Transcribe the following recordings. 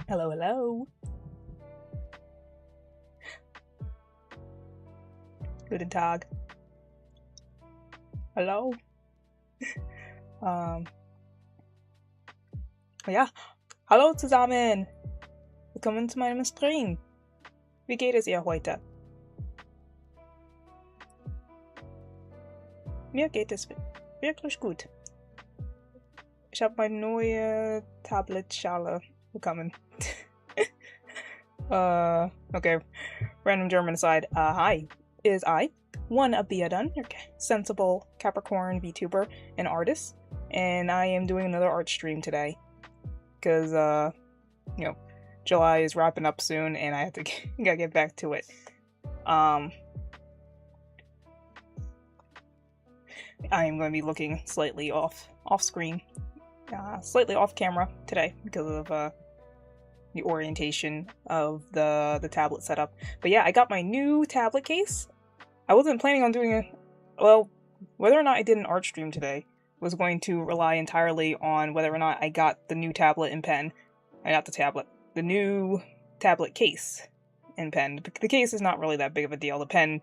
Hello, hello. Guten Tag. Hello. Ja. Hallo zusammen. Willkommen zu meinem Stream. Wie geht es ihr heute? Mir geht es wirklich gut. Ich habe meine neue Tablet-Schale bekommen. Okay. Random German aside. Hi. It is I, one Abiodun, your sensible Capricorn VTuber and artist, and I am doing another art stream today. Because, you know, July is wrapping up soon, and I have to gotta get back to it. I am going to be looking slightly off screen, slightly off camera today because of the orientation of the tablet setup. But yeah, I got my new tablet case. I wasn't planning on doing whether or not I did an art stream today was going to rely entirely on whether or not I got the new tablet and pen. The new tablet case and pen. The case is not really that big of a deal. The pen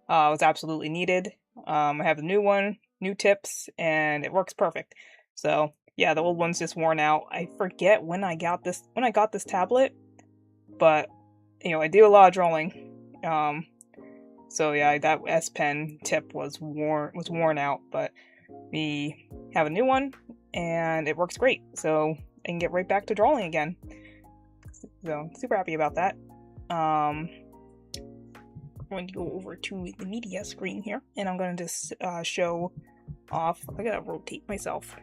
was absolutely needed. I have the new one, new tips, and it works perfect. So yeah, the old one's just worn out. I forget when I got this tablet, but you know, I do a lot of drawing. So yeah, that S Pen tip was worn out, but we have a new one and it works great. So I can get right back to drawing again. So super happy about that. I'm going to go over to the media screen here, and I'm going to just show off. I gotta rotate myself.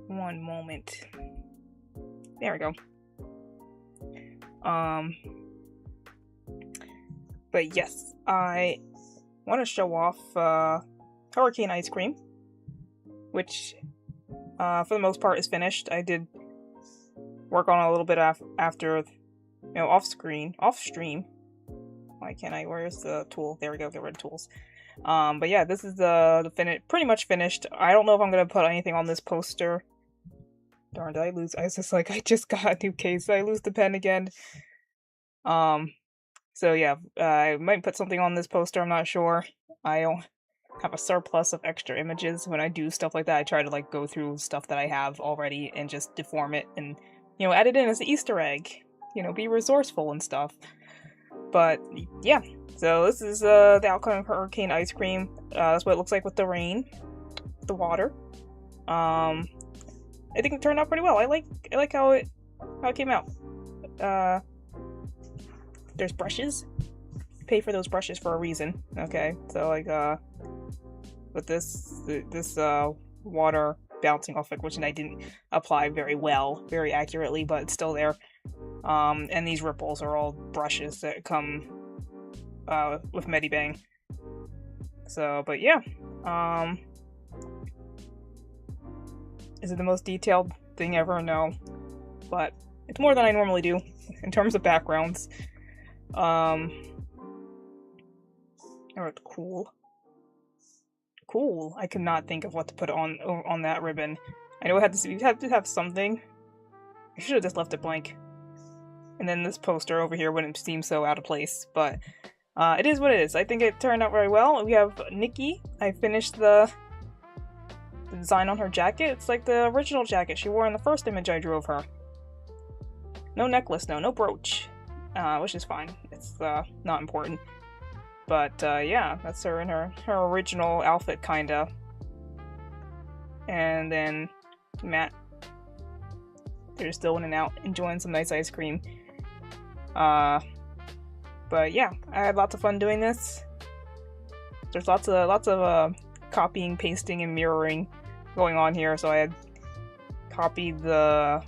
One moment. There we go. But yes, I want to show off Hurricane Ice Cream, which for the most part is finished. I did work on it a little bit after, you know, off stream. Why can't I? Where's the tool? There we go. Get rid of tools. But yeah, this is the pretty much finished. I don't know if I'm gonna put anything on this poster. Darn, did I lose? I just got a new case. Did I lose the pen again? So yeah, I might put something on this poster. I'm not sure. I don't have a surplus of extra images. When I do stuff like that, I try to like go through stuff that I have already and just deform it and, you know, add it in as an Easter egg. You know, be resourceful and stuff. But yeah, so this is the outcome of Hurricane Ice Cream. That's what it looks like with the rain, the water. I think it turned out pretty well. I like how it came out. There's brushes. You pay for those brushes for a reason. Okay, so like with this water bouncing off it, which I didn't apply very accurately, but it's still there. And these ripples are all brushes that come with Medibang. So, but yeah. Is it the most detailed thing ever? No. But it's more than I normally do in terms of backgrounds. Oh, cool. Cool. I could not think of what to put on that ribbon. I know we had to have something. I should have just left it blank. And then this poster over here wouldn't seem so out of place, but it is what it is. I think it turned out very well. We have Nikki. I finished the design on her jacket. It's like the original jacket she wore in the first image I drew of her. No necklace, no brooch, which is fine. It's not important. But yeah, that's her in her original outfit, kinda. And then Matt, they're still in and out, enjoying some nice ice cream. But yeah, I had lots of fun doing this. There's lots of copying, pasting, and mirroring going on here. So I had copied the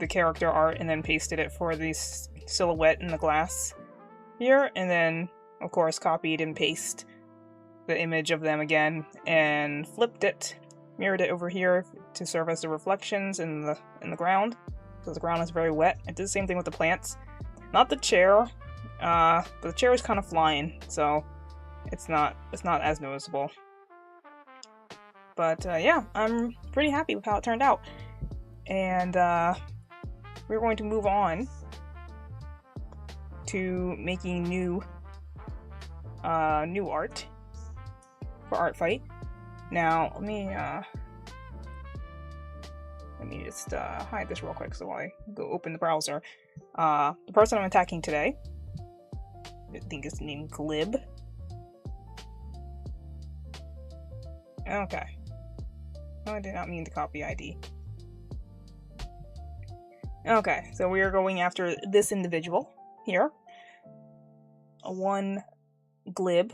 character art and then pasted it for the silhouette in the glass here, and then of course copied and pasted the image of them again and flipped it, mirrored it over here to serve as the reflections in the ground, because the ground is very wet. I did the same thing with the plants. Not the chair, but the chair is kind of flying, so it's not as noticeable. But yeah, I'm pretty happy with how it turned out. And we're going to move on to making new art for Art Fight. Now, let me just hide this real quick so I go open the browser. The person I'm attacking today, I think is named Glib. Okay. No, I did not mean to copy ID. Okay, so we are going after this individual here. One Glib.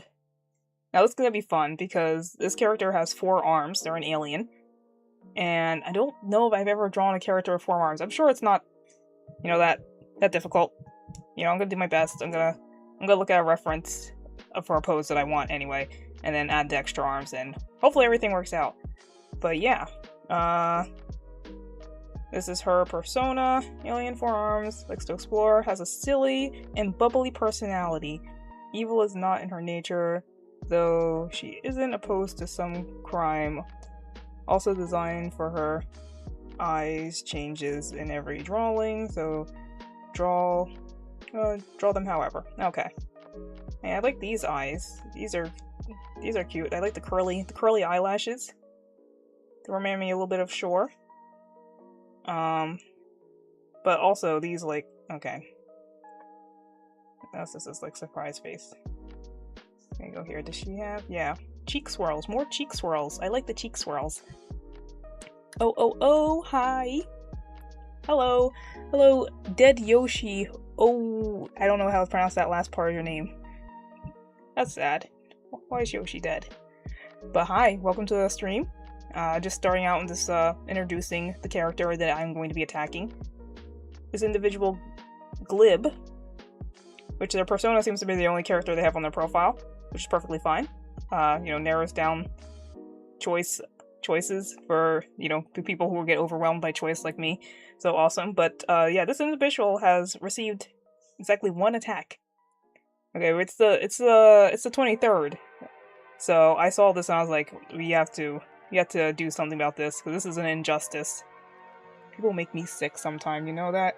Now this is gonna be fun because this character has 4 arms. They're an alien. And I don't know if I've ever drawn a character with 4 arms. I'm sure it's not, you know, that difficult. You know, I'm gonna do my best. I'm gonna look at a reference for a pose that I want anyway, and then add the extra arms, and hopefully everything works out. But yeah, this is her persona. Alien 4 arms, likes to explore, has a silly and bubbly personality. Evil is not in her nature, though she isn't opposed to some crime. Also designed for her eyes changes in every drawing, so draw them however. Okay. And I like these eyes. These are cute. I like the curly eyelashes. They remind me a little bit of Shore. But also these, like, okay. This is like surprise face. Let me go here. Does she have? Yeah. Cheek swirls. More cheek swirls. I like the cheek swirls. Oh, hi. Hello. Hello, Dead Yoshi. Oh, I don't know how to pronounce that last part of your name. That's sad. Why is Yoshi dead? But hi, welcome to the stream. Just starting out in this, introducing the character that I'm going to be attacking. This individual, Glib, which their persona seems to be the only character they have on their profile, which is perfectly fine. You know, narrows down choices for, you know, people who get overwhelmed by choice like me. So awesome. But yeah, this individual has received exactly 1 attack. Okay, it's the 23rd. So I saw this and I was like, you have to do something about this, because this is an injustice. People make me sick sometime, you know that?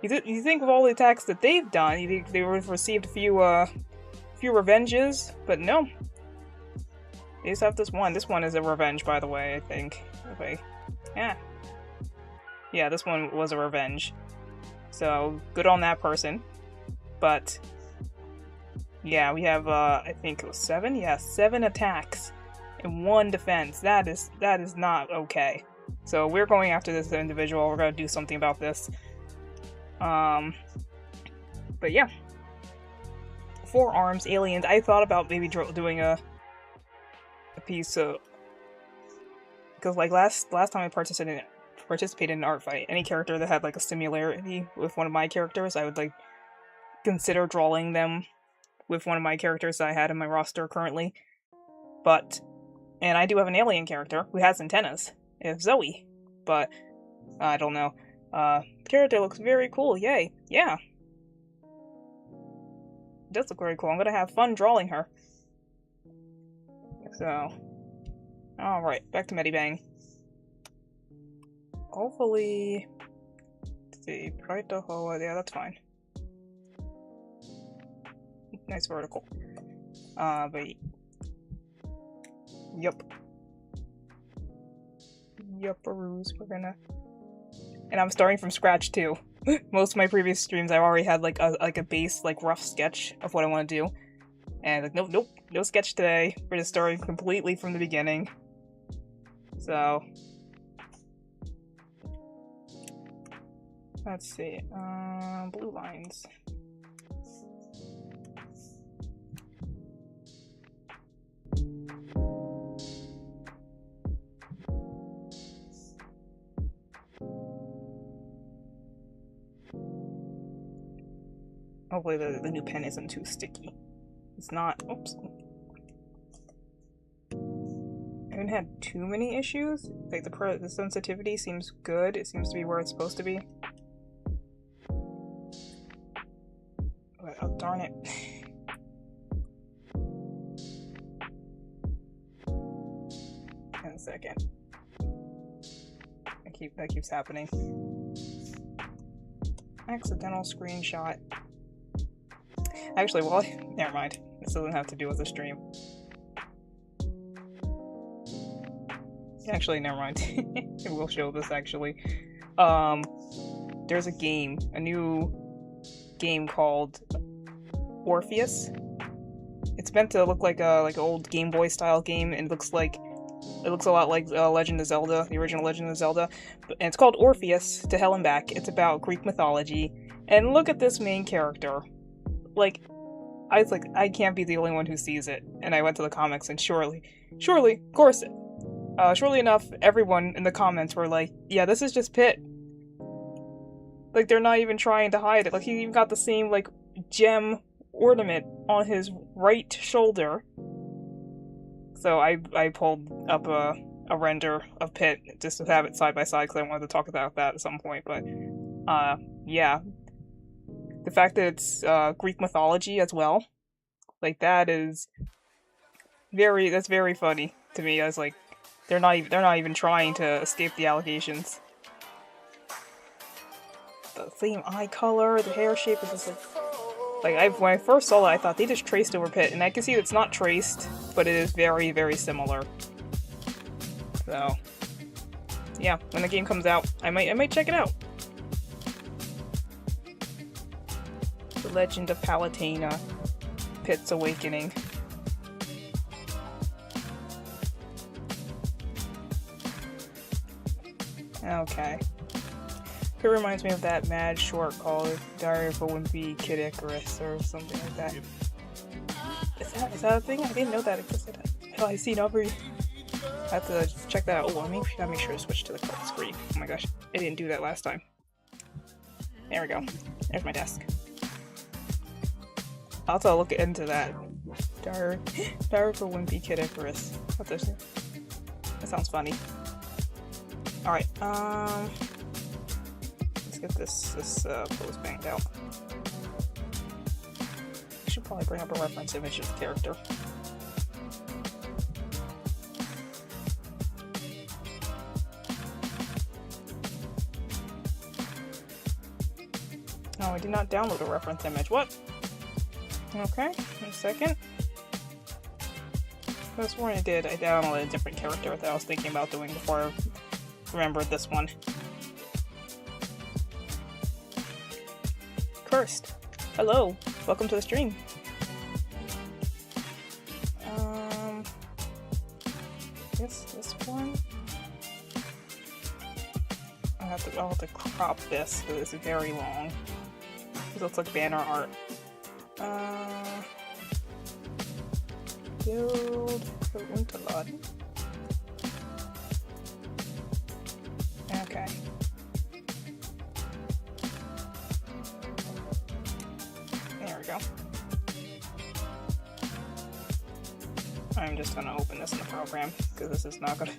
You think of all the attacks that they've done, you think they would have received a few revenges, but no. They just have this one. This one is a revenge, by the way, I think. Okay. Yeah. Yeah, this one was a revenge. So, good on that person. But, yeah, we have, I think it was 7? Yeah, 7 attacks and 1 defense. That is not okay. So, we're going after this individual. We're gonna do something about this. But yeah. 4 arms, aliens. I thought about maybe doing a piece of, because like last time I participated in an art fight, any character that had like a similarity with one of my characters, I would like consider drawing them with one of my characters that I had in my roster currently. And I do have an alien character who has antennas. It's Zoe, but I don't know. The character looks very cool. Yay! Yeah, it does look very cool. I'm gonna have fun drawing her. So, alright, back to Medibang. Hopefully, let's see, right to Hoa, yeah, that's fine. Nice vertical. But, Yupparoos, we're gonna... And I'm starting from scratch, too. Most of my previous streams, I already had, like, a base, like, rough sketch of what I want to do. And like, nope, no sketch today. We're just starting completely from the beginning. So, let's see. Blue lines. Hopefully the new pen isn't too sticky. It's not. Oops. I haven't had too many issues. Like the sensitivity seems good. It seems to be where it's supposed to be. But, oh darn it. In a second. That keeps happening. Accidental screenshot. Actually, well, never mind. This doesn't have to do with the stream. Actually, never mind. It will show this, actually. There's a game, a new game called Orpheus. It's meant to look like an old Game Boy style game, and it looks a lot like Legend of Zelda, the original Legend of Zelda. And it's called Orpheus, to Hell and Back. It's about Greek mythology. And look at this main character. Like, I was like, I can't be the only one who sees it. And I went to the comics, and surely, of course, surely enough, everyone in the comments were like, yeah, this is just Pitt. Like, they're not even trying to hide it. Like, he even got the same, like, gem ornament on his right shoulder. So I pulled up a render of Pitt just to have it side by side because I wanted to talk about that at some point. But yeah, the fact that it's Greek mythology as well, like that's very funny to me. I was like, they're not even trying to escape the allegations. The same eye color, the hair shape is just like when I first saw it, I thought they just traced over Pitt, and I can see it's not traced, but it is very, very similar. So, yeah, when the game comes out, I might check it out. The Legend of Palutena, Pitt's Awakening. Okay. It reminds me of that mad short called Diary of a Wimpy Kid Icarus or something like that. Is that a thing? I didn't know that existed. Hell, I see Aubrey. I have to check that out. Oh, I gotta make sure to switch to the correct screen. Oh my gosh, I didn't do that last time. There we go. There's my desk. I'll have to look into that. Diary of a Wimpy Kid Icarus. What's this? That sounds funny. Alright, let's get this pose banged out. I should probably bring up a reference image of the character. Oh, I did not download a reference image. What? Okay, a second. I was sworn I did. I downloaded a different character that I was thinking about doing before I remembered this one. Cursed. Hello. Welcome to the stream. This one. I'll have to crop this because it's very long. This looks like banner art. Build the Unterladen. Okay. There we go. I'm just gonna open this in the program because this is not gonna.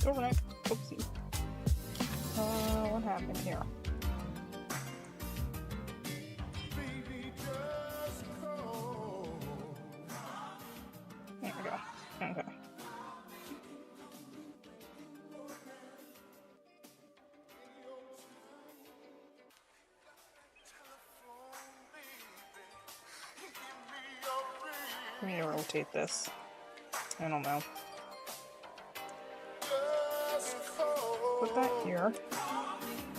Overnight. Oopsie. What happened here? There we go. Okay. Let me rotate this. I don't know. Put that here,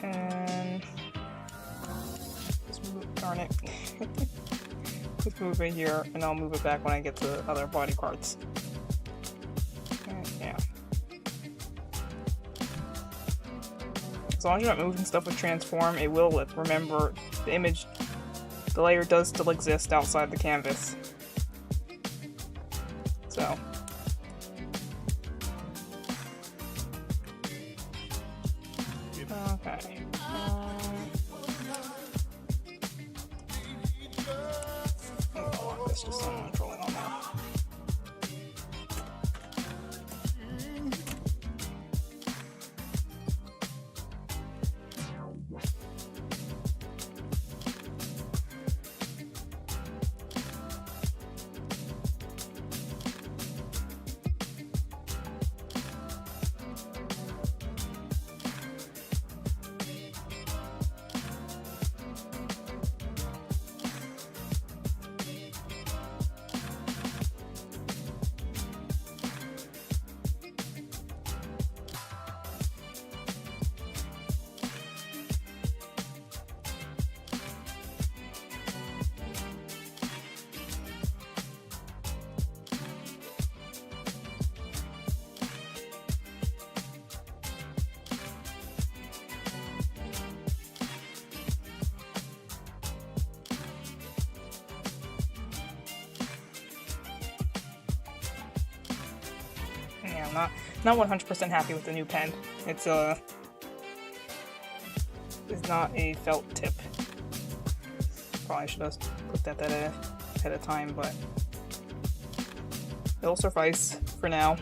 and just move, darn it, just move it here, and I'll move it back when I get to the other body parts. And yeah. As long as you're not moving stuff with transform, it will remember the image, the layer does still exist outside the canvas. So. Okay. I don't want this just on controlling on that. I'm not 100% happy with the new pen. It's not a felt tip. Probably should have put that ahead of time, but it'll suffice for now.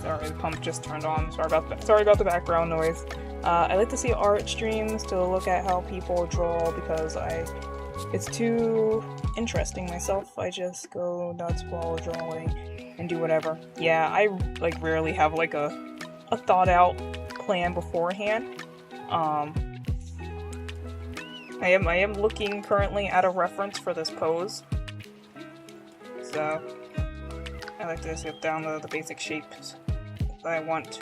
Sorry, the pump just turned on. Sorry about the background noise. I like to see art streams to look at how people draw because it's too interesting myself. I just go nuts while drawing and do whatever. Yeah, I like rarely have like a thought out plan beforehand. I am looking currently at a reference for this pose. So I like to skip down the basic shapes that I want.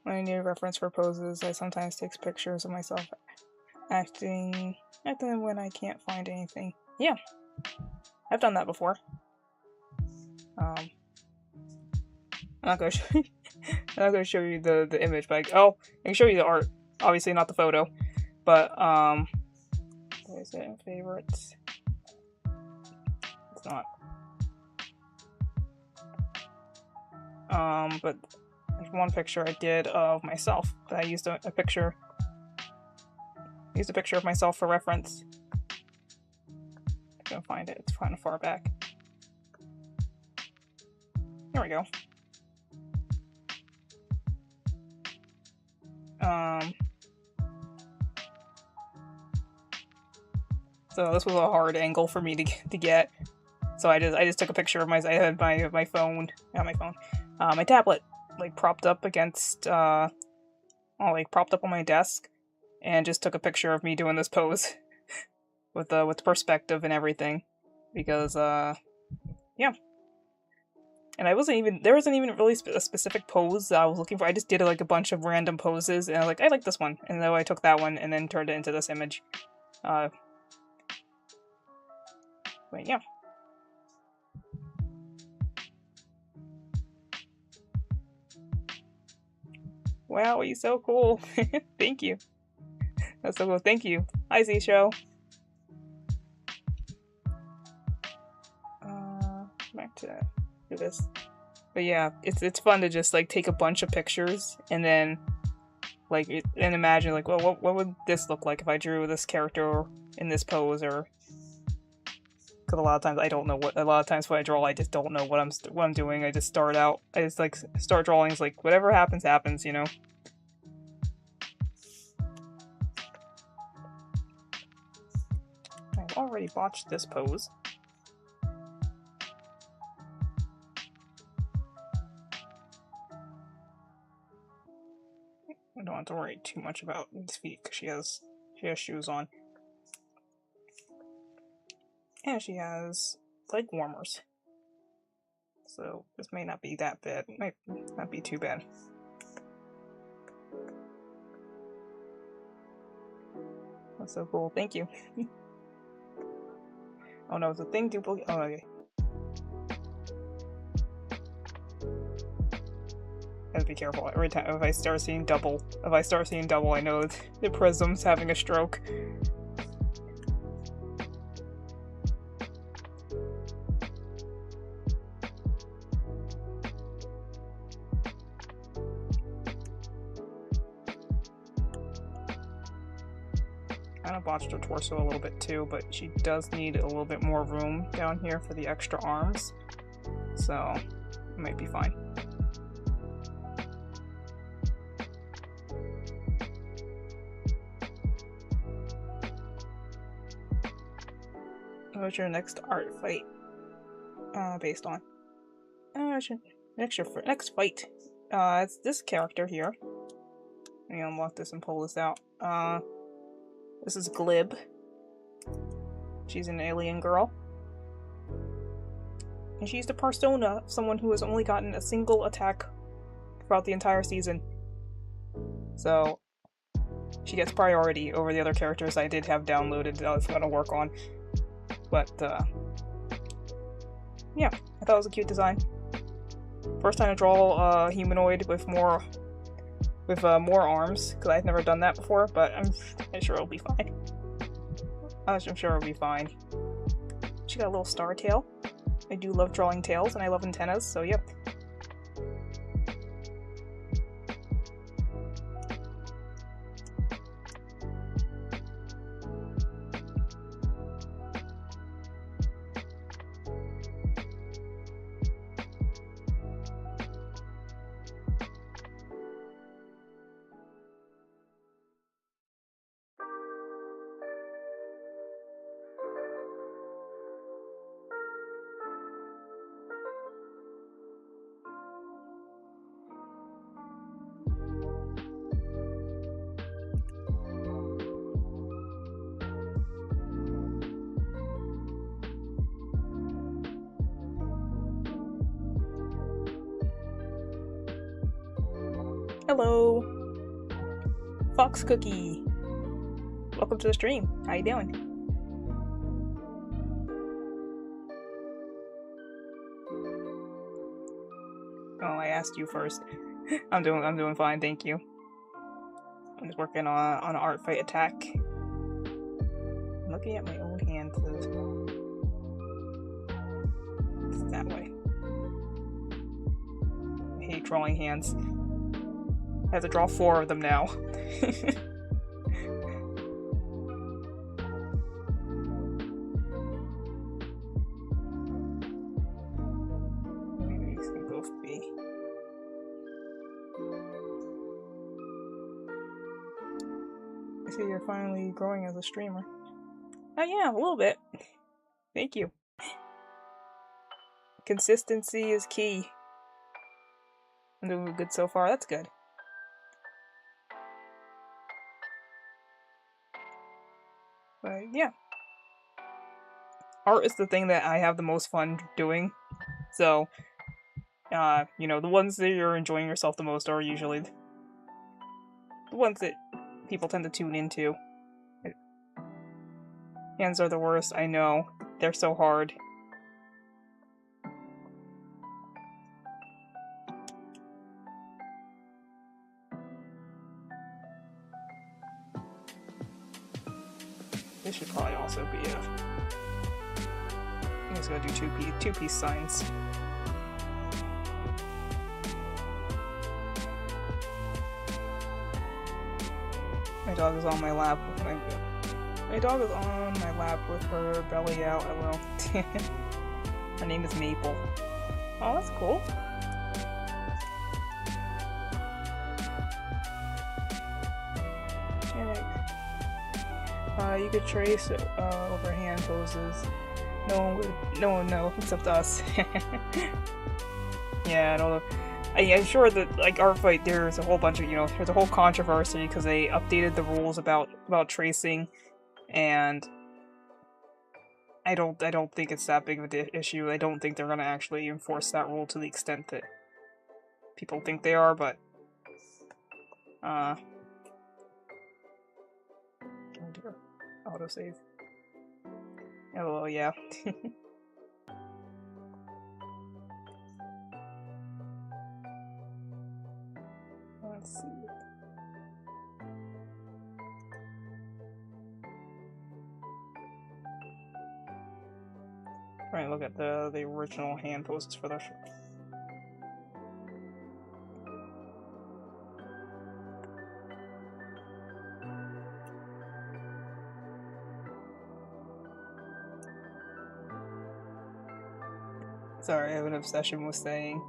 When I need a reference for poses, I sometimes take pictures of myself acting when I can't find anything. Yeah, I've done that before. I'm not gonna show you, I'm not gonna show you the image, but I can show you the art. Obviously not the photo, but what is it? Favorites? It's not. But there's one picture I did of myself that I used a picture. Used a picture of myself for reference. I'm gonna find it. It's kind of far back. Here we go. So this was a hard angle for me to get. So I just took a picture of I had my phone, not my phone, my tablet, like propped up against, like propped up on my desk, and just took a picture of me doing this pose with the perspective and everything, because yeah. And there wasn't even really a specific pose that I was looking for. I just did like a bunch of random poses, and I was like, I like this one, and then I took that one and then turned it into this image. But yeah. Wow, he's so cool. Thank you. That's so cool. Thank you. Hi, Z Show. Back to do this. But yeah, it's fun to just like take a bunch of pictures and then and imagine like, well, what would this look like if I drew this character in this pose, or because a lot of times I don't know a lot of times when I draw, I just don't know what I'm doing. I just start drawing. It's like whatever happens, happens, you know. I've already botched this pose. I don't have to worry too much about his feet because she has shoes on. And she has leg warmers. So this may not be that bad. It might not be too bad. That's so cool. Thank you. Oh no, it's a thing duplicate. Oh, okay. Gotta be careful. Every time if I start seeing double, I know the prism's having a stroke. Kind of botched her torso a little bit too, but she does need a little bit more room down here for the extra arms, so it might be fine. What's your next art fight based on? Next fight. It's this character here. Let me unlock this and pull this out. This is Glib. She's an alien girl. And she's the persona of someone who has only gotten a single attack throughout the entire season. So she gets priority over the other characters I did have downloaded that I was going to work on. But, yeah, I thought it was a cute design. First time to draw a humanoid with more arms, because I've never done that before, but I'm sure it'll be fine. I'm sure it'll be fine. She got a little star tail. I do love drawing tails, and I love antennas, so yep. Hello, Fox Cookie. Welcome to the stream. How you doing? Oh, I asked you first. I'm doing fine, thank you. I'm just working on an art fight attack. I'm looking at my own hand for this one. It's that way. I hate drawing hands. I have to draw 4 of them now. Maybe these can both be. I see you're finally growing as a streamer. Oh yeah, a little bit. Thank you. Consistency is key. I'm doing good so far, that's good. But yeah. Art is the thing that I have the most fun doing. So, you know, the ones that you're enjoying yourself the most are usually the ones that people tend to tune into. Hands are the worst, I know. They're so hard. This should probably also be a... I'm just gonna do two-piece signs. My dog is on my lap with my dog is on my lap with her belly out. Hello. Her name is Maple. Oh, that's cool. You could trace over hand poses. No one know except us. Yeah, I don't know. I'm sure that, like, art fight, there's a whole bunch of, there's a whole controversy because they updated the rules about tracing, and I don't think it's that big of an issue. I don't think they're gonna actually enforce that rule to the extent that people think they are, but oh dear, autosave. Oh well, yeah. Let's see. Try and look at the original hand poses for their Sorry, I have an obsession with saying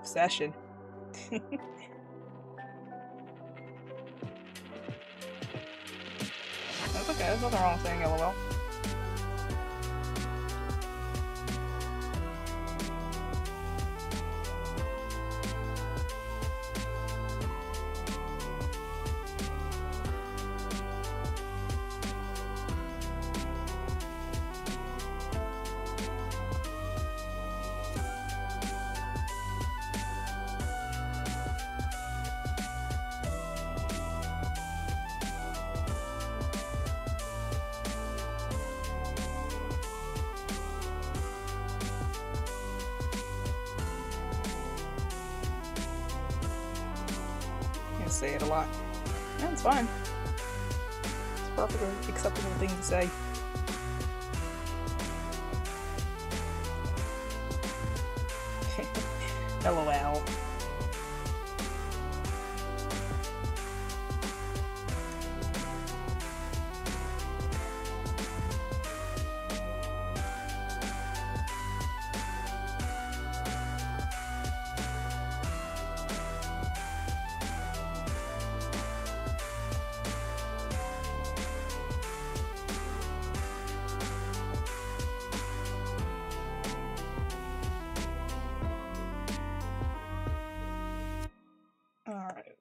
obsession. That's okay, there's nothing wrong with saying LOL. Say it a lot. Yeah, it's fine. It's a perfectly acceptable thing to say. LOL.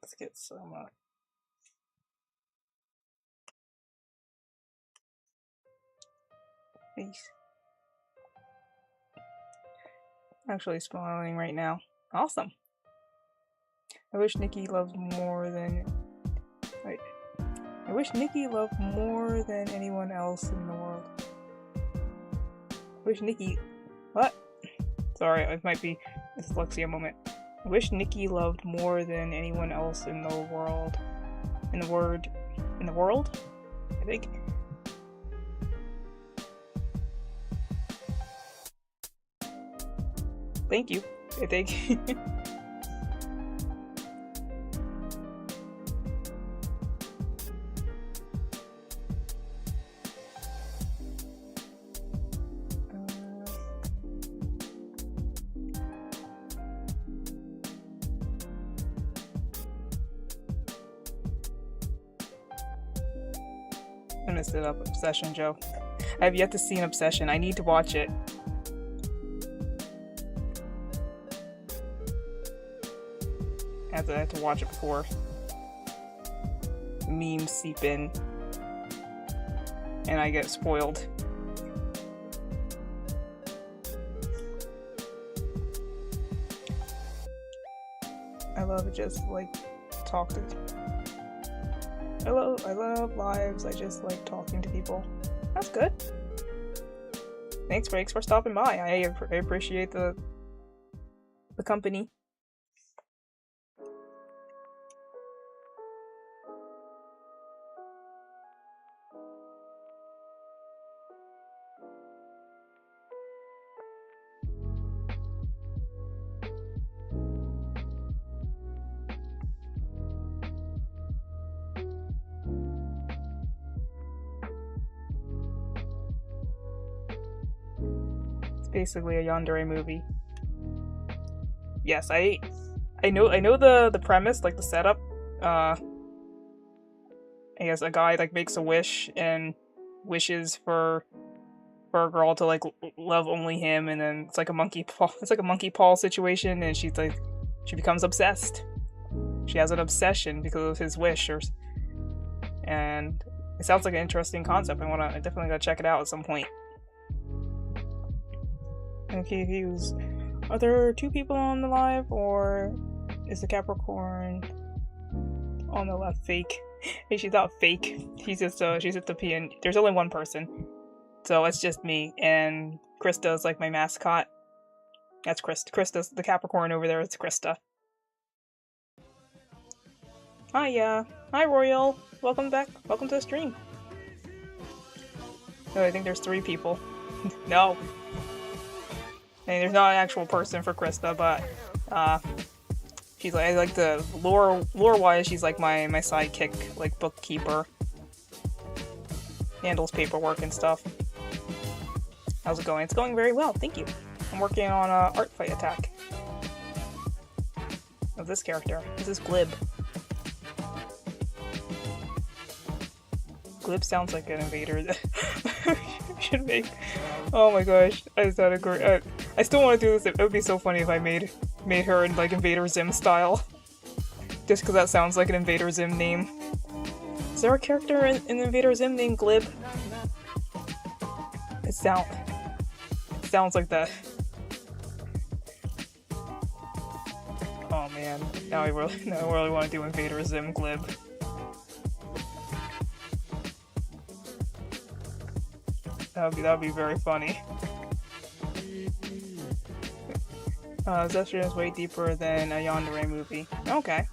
Let's get some face. Actually spawning right now. Awesome. I wish Nikki loved more than... Wait. I wish Nikki loved more than anyone else in the world. I wish Nikki... What? Sorry, it might be a dyslexia moment. I wish Nikki loved more than anyone else in the world. In the world? I think. Thank you, I think. I messed it up. Obsession, Joe. I have yet to see an Obsession. I need to watch it. I have to watch it before memes seep in and I get spoiled. I love just like talking. I love lives. I just like talking to people. That's good. Thanks, Breaks, for stopping by. I appreciate the company. Basically a yandere movie. Yes, I know the premise, like the setup. I guess a guy like makes a wish and wishes for a girl to like love only him, and then it's like a monkey paw situation, and she becomes obsessed. She has an obsession because of his wish, and it sounds like an interesting concept. I definitely gotta check it out at some point. Okay, views. Are there 2 people on the live, or is the Capricorn on the left fake? Hey, she's not fake. She's just a PN. There's only one person, so it's just me, and Krista's like my mascot. That's Krista. Krista's the Capricorn over there. It's Krista. Hi, hi, Royal. Welcome back. Welcome to the stream. Oh, I think there's 3 people. No. I mean, there's not an actual person for Krista, but she's like, I like the lore-wise, she's like my sidekick, like bookkeeper. Handles paperwork and stuff. How's it going? It's going very well, thank you. I'm working on a art fight attack of this character. This is Glib. Glib sounds like an invader. Should make. Oh my gosh, I just had a great. I still want to do this. It would be so funny if I made her in like Invader Zim style. Just because that sounds like an Invader Zim name. Is there a character in Invader Zim named Glib? It sounds like that. Oh man, now I really want to do Invader Zim Glib. That'd be very funny. Zestria is way deeper than a yandere movie. Okay.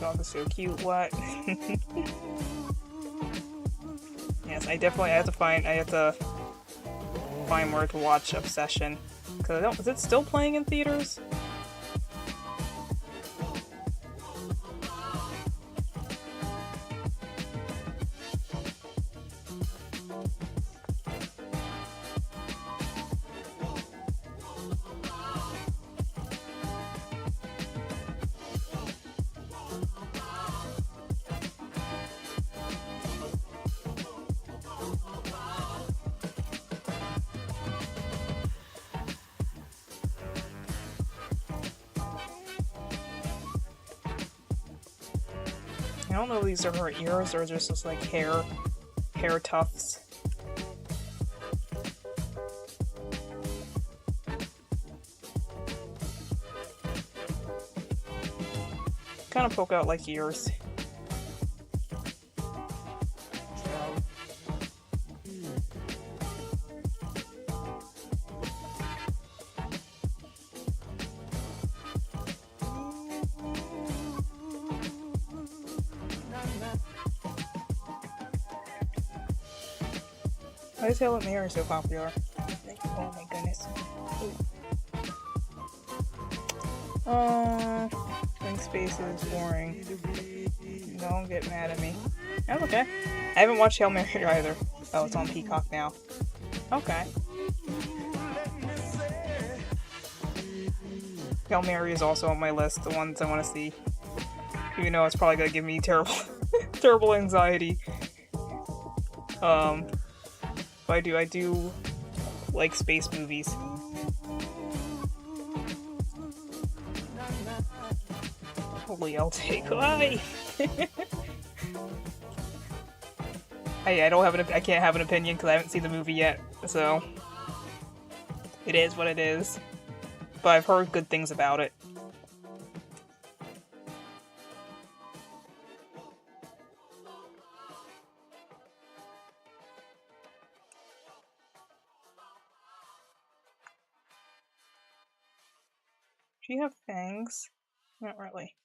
Dog is so cute. What? Yes, I have to find where to watch Obsession. Cause is it still playing in theaters? I don't know if these are her ears or just like hair tufts. kind of poke out like ears. Why is Hail Mary so popular? Oh my goodness. Think space is boring. Don't get mad at me. That's okay. I haven't watched Hail Mary either. Oh, it's on Peacock now. Okay. Hail Mary is also on my list, the ones I want to see. Even though it's probably gonna give me terrible, terrible anxiety. But I do like space movies. Holy, I'll take. Why? I can't have an opinion because I haven't seen the movie yet. So it is what it is. But I've heard good things about it. Do you have fangs? Not really.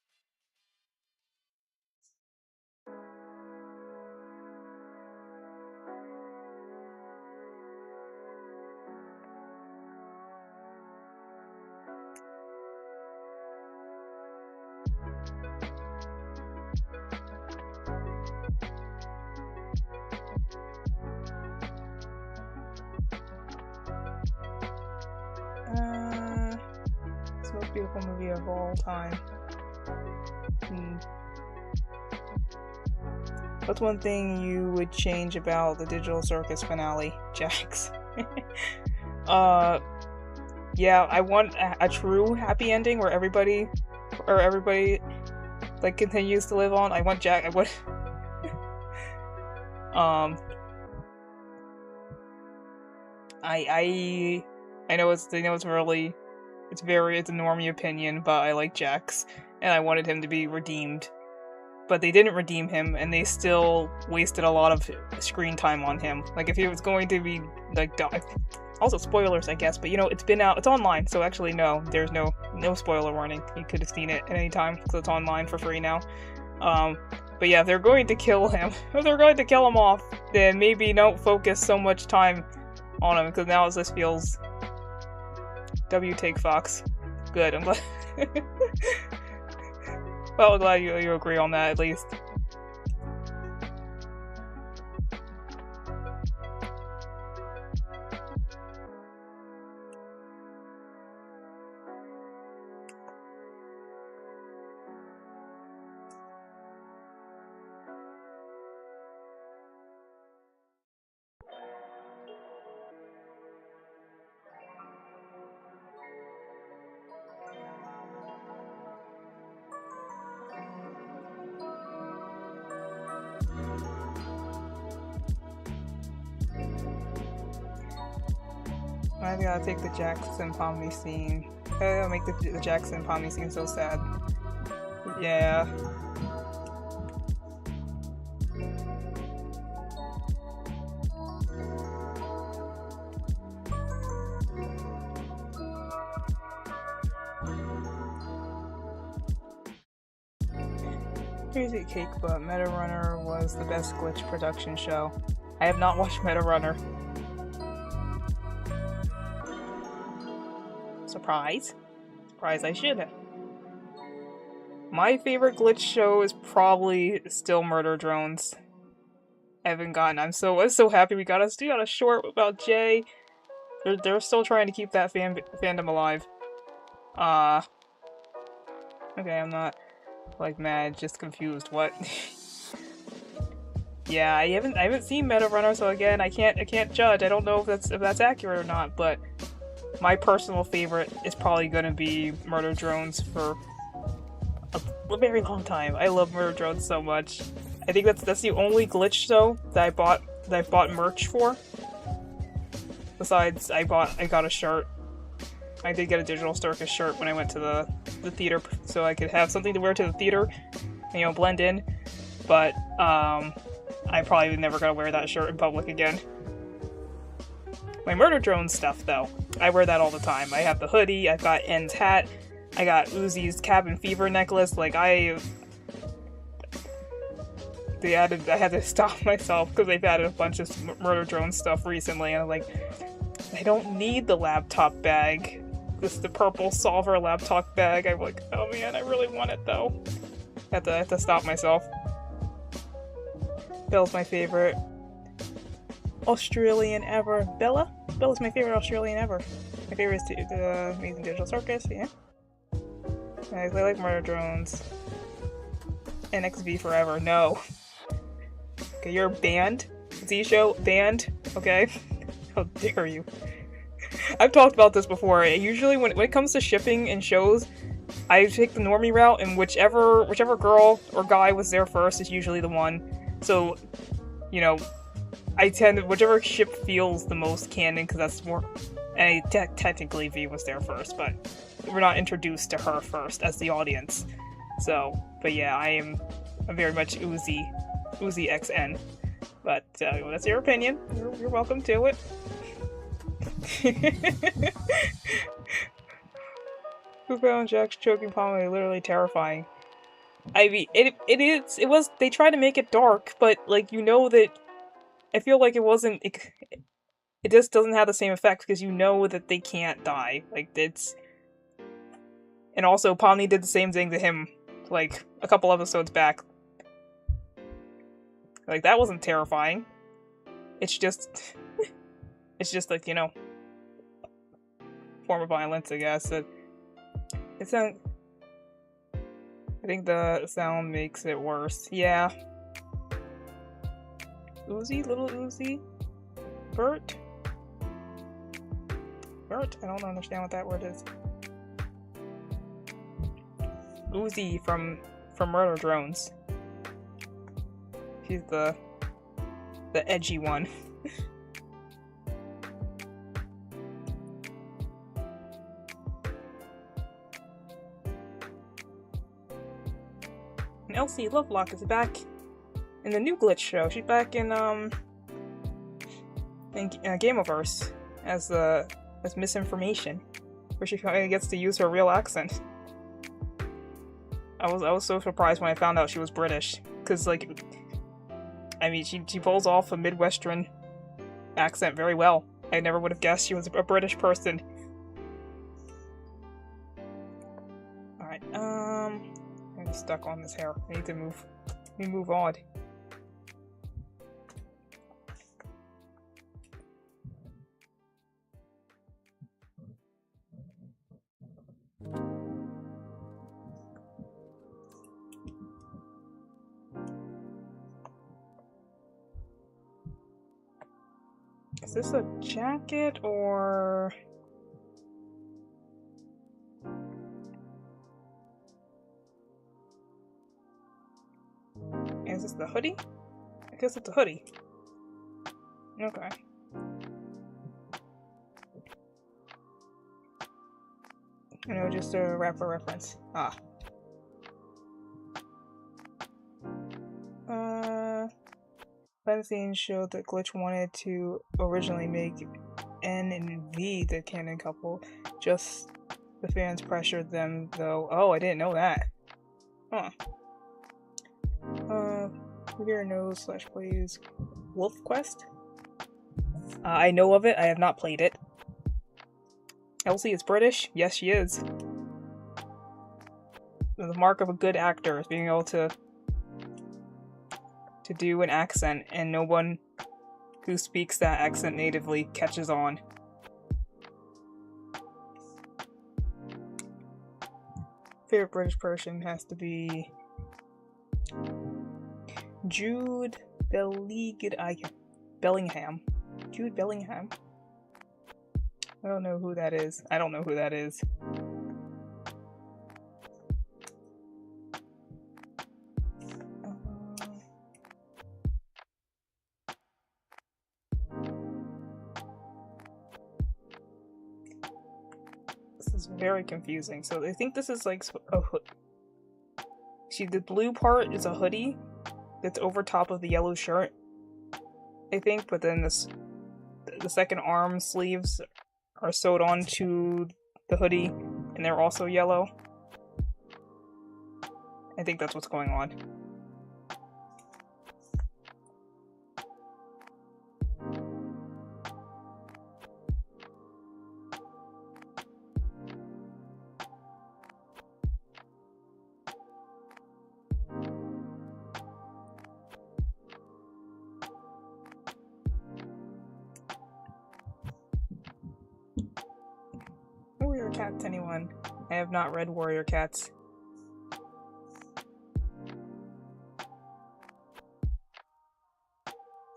It's the most beautiful movie of all time. What's one thing you would change about the Digital Circus finale, Jax? Yeah, I want a true happy ending where everybody like continues to live on. I want Jack. I want. I know it's really it's a normie opinion, but I like Jax and I wanted him to be redeemed. But they didn't redeem him, and they still wasted a lot of screen time on him. Like, if he was going to be, like, also spoilers, I guess, but, you know, it's been out, it's online, so actually, no, there's no spoiler warning. You could have seen it at any time, because it's online for free now. But yeah, if they're going to kill him, if they're going to kill him off, then maybe don't focus so much time on him, because now this feels... take Fox. Good, I'm glad... Well, I'm glad you agree on that, at least. I gotta take the Jackson Pomni scene. I gotta make the Jackson Pomni scene so sad. Yeah. Crazy Cake, but Meta Runner was the best glitch production show. I have not watched Meta Runner. Surprise. Surprise, I should have. My favorite glitch show is probably still Murder Drones. I haven't gotten. I'm so happy we got a short about Jay. They're still trying to keep that fandom alive. Okay, I'm not like mad, just confused. What? Yeah, I haven't seen Meta Runner, so again, I can't judge. I don't know if that's accurate or not, but my personal favorite is probably gonna be Murder Drones for a very long time. I love Murder Drones so much. I think that's the only glitch show that I bought merch for. Besides, I got a shirt. I did get a Digital Circus shirt when I went to the the theater so I could have something to wear to the theater, and, you know, blend in. But I'm probably never gonna wear that shirt in public again. My murder drone stuff, though, I wear that all the time. I have the hoodie, I've got N's hat, I got Uzi's cabin fever necklace. Like, I had to stop myself because they've added a bunch of murder drone stuff recently, and I'm like, I don't need the laptop bag. This is the purple solver laptop bag. I'm like, oh man, I really want it though. I have to stop myself. Bella's my favorite Australian ever. Bella's my favorite Australian ever. My favorite is the Amazing Digital Circus, yeah. I like murder drones. NXV forever, no. Okay, you're banned. Z-Show, banned, okay? How dare you. I've talked about this before. Usually when it comes to shipping and shows, I take the normie route, and whichever girl or guy was there first is usually the one. So, you know, I tend to, whichever ship feels the most canon, because that's more, and technically V was there first, but we're not introduced to her first as the audience. So, but yeah, I'm very much Uzi XN. But that's your opinion. You're welcome to it. Poopel and Jack's choking palm are literally terrifying. I mean, it was, they tried to make it dark, but, like, you know that, I feel like it just doesn't have the same effect, because you know that they can't die. Like, it's, and also, Pomni did the same thing to him, like, a couple episodes back. Like, that wasn't terrifying. It's just like, you know, form of violence, I guess. It's not, I think the sound makes it worse. Yeah. Uzi? Little Uzi? Bert? I don't understand what that word is. Uzi from Murder Drones. She's the edgy one. And Elsie Lovelock is back in the new Glitch show. She's back in Gameoverse as Misinformation, where she finally gets to use her real accent. I was so surprised when I found out she was British, because, like, I mean, she pulls off a Midwestern accent very well. I never would have guessed she was a British person. Alright, I'm stuck on this hair. I need to move on. Is this a jacket, or... Is this the hoodie? I guess it's a hoodie. Okay. You know, just a rapper reference. Ah. Fantasy showed that Glitch wanted to originally make N and V the canon couple. Just the fans pressured them, though. Oh, I didn't know that. Huh. Who here knows / plays Wolf Quest? I know of it. I have not played it. Elsie is British? Yes, she is. The mark of a good actor is being able to do an accent, and no one who speaks that accent natively catches on. Favorite British person has to be Jude Bellingham. Jude Bellingham. I don't know who that is. I don't know who that is. This is very confusing. So I think this is like a hood. See, the blue part is a hoodie that's over top of the yellow shirt, I think, but then the second arm sleeves are sewed onto the hoodie, and they're also yellow. I think that's what's going on. Warrior Cats, anyone? I have not read Warrior Cats.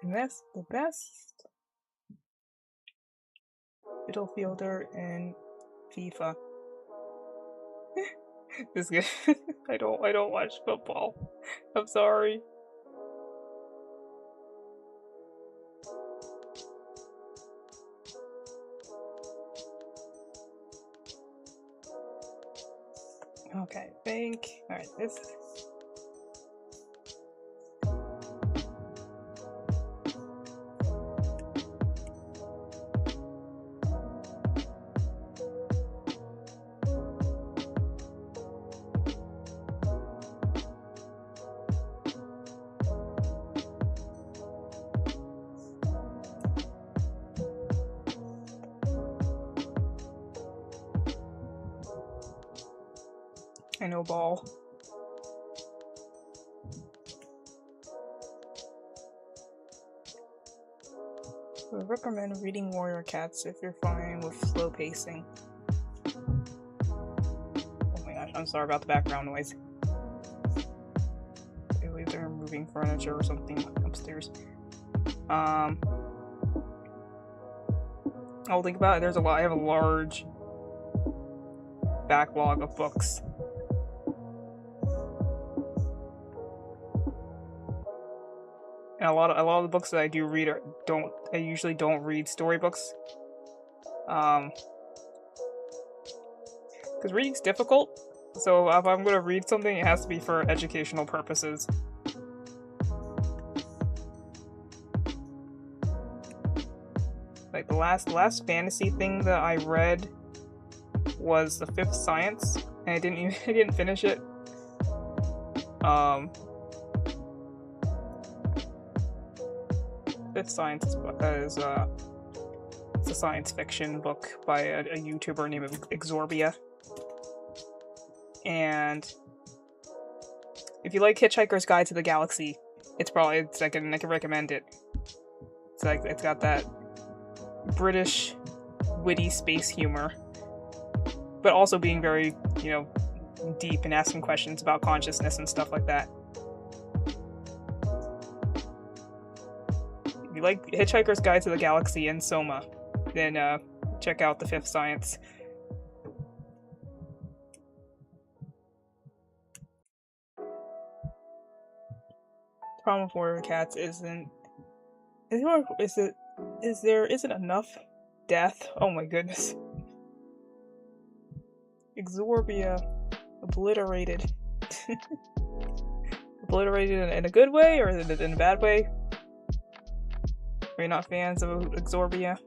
And that's the best Fielder in FIFA. This good. I don't watch football. I'm sorry. Okay, bank. Alright, this. I know ball. I would recommend reading Warrior Cats if you're fine with slow pacing. Oh my gosh, I'm sorry about the background noise. I believe they're moving furniture or something upstairs. I'll think about it. I have a large backlog of books. And a lot of the books that I do read I usually don't read storybooks. Because reading's difficult. So if I'm gonna read something, it has to be for educational purposes. Like the last fantasy thing that I read was The Fifth Science, and I didn't finish it. Fifth Science is it's a science fiction book by a YouTuber named Exorbia. And if you like Hitchhiker's Guide to the Galaxy, I can recommend it. It's got that British witty space humor, but also being very, deep and asking questions about consciousness and stuff like that. If you like Hitchhiker's Guide to the Galaxy and Soma, then check out The Fifth Science. The problem with Warrior Cats isn't enough death. Oh my goodness. Exorbia obliterated. Obliterated in a good way or in a bad way? Are you not fans of Exorbia?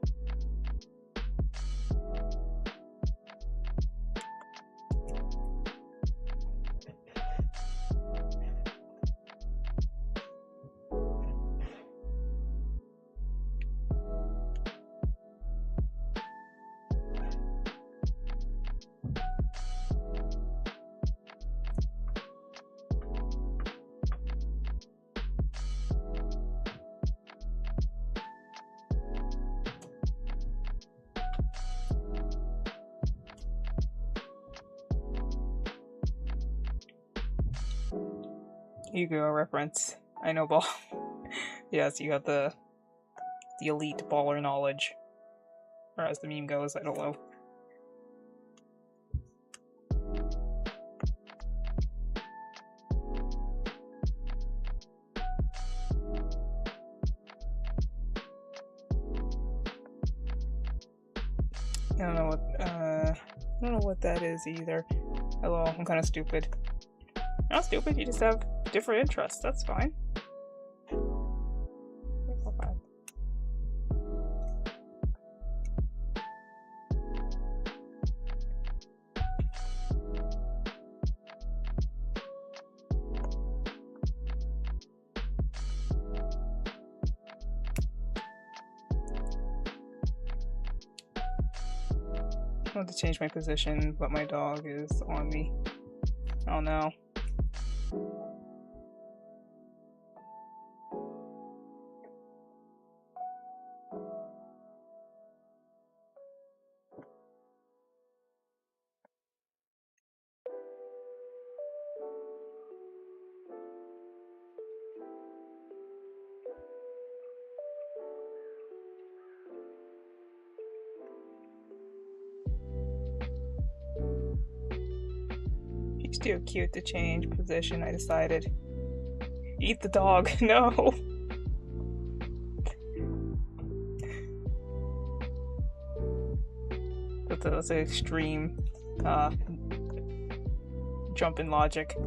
Yu-Gi-Oh reference. I know ball. Yes, you got the elite baller knowledge. Or as the meme goes, I don't know. I don't know what that is either. Hello, I'm kind of stupid. Not stupid, you just have different interests, that's fine. I want to change my position, but my dog is on me. Oh no. He's too cute to change position, I decided. Eat the dog, no! That's an extreme jump in logic.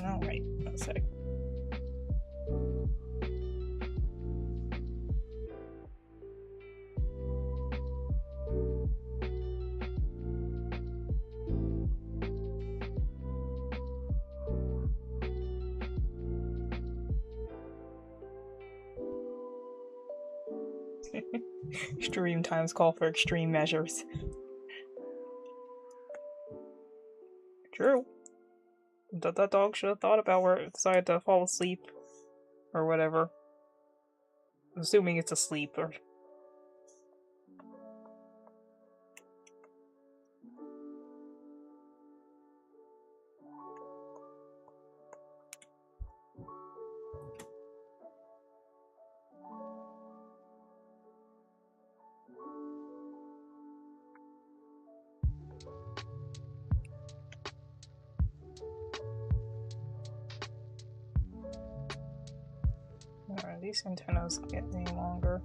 Alright, one sec. Extreme times call for extreme measures. True. That dog should have thought about where it decided to fall asleep. Or whatever. I'm assuming it's asleep or... Alright, these antennas get any longer.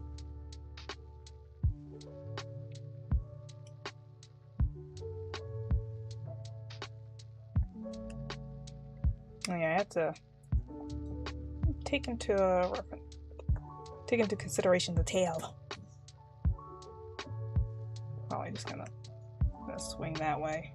Oh yeah, I have to take into consideration the tail. Probably just gonna swing that way.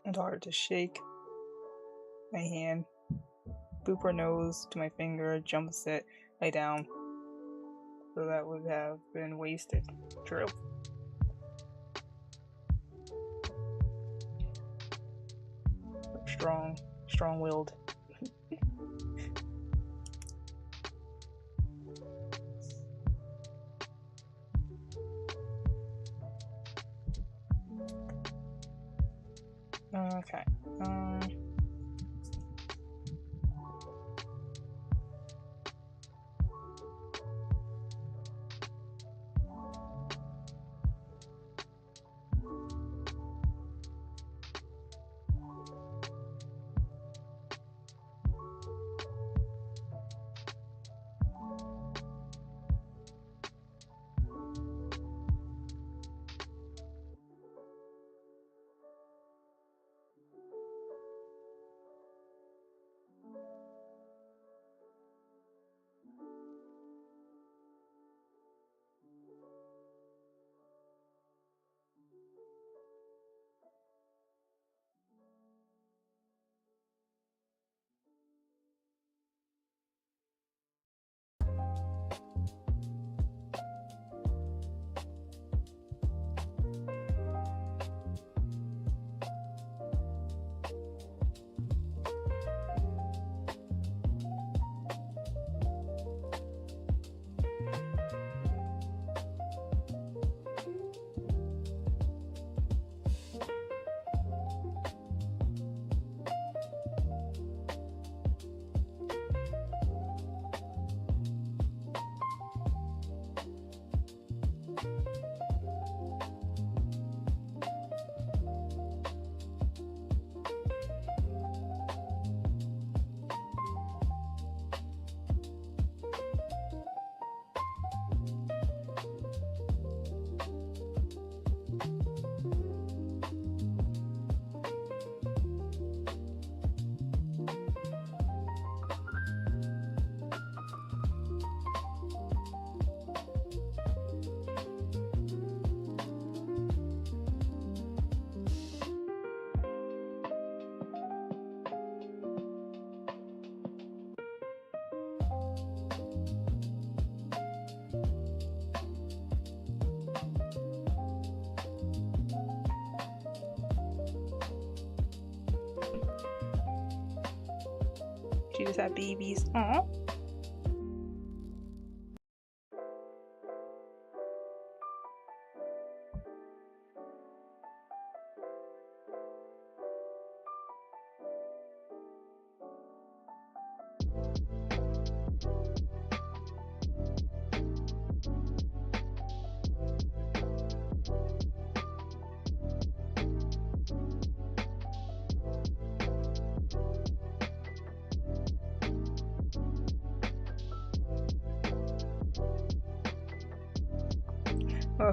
It's hard to shake my hand, boop her nose to my finger, jumps it, lay down. So that would have been wasted. True. Strong-willed. Okay. She just had babies. Aw.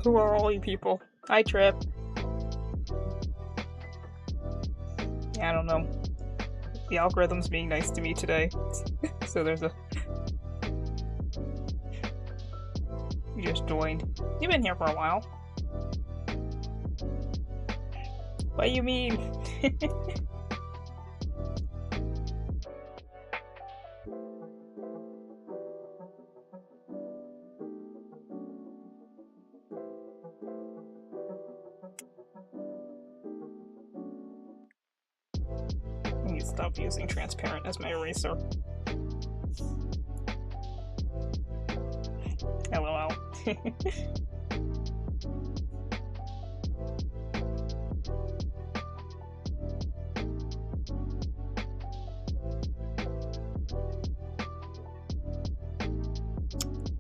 Who are all you people? Hi, Trip. Yeah, I don't know. The algorithm's being nice to me today. So there's a... You just joined. You've been here for a while. What do you mean? I need to stop using transparent as my eraser. LOL.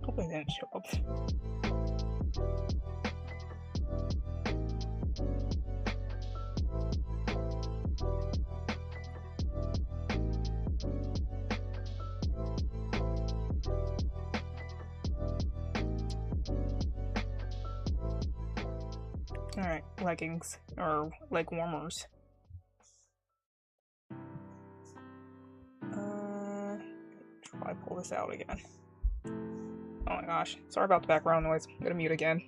Hope I didn't show up. Alright, leggings, or leg warmers. Try pull this out again. Oh my gosh, sorry about the background noise. I'm gonna mute again.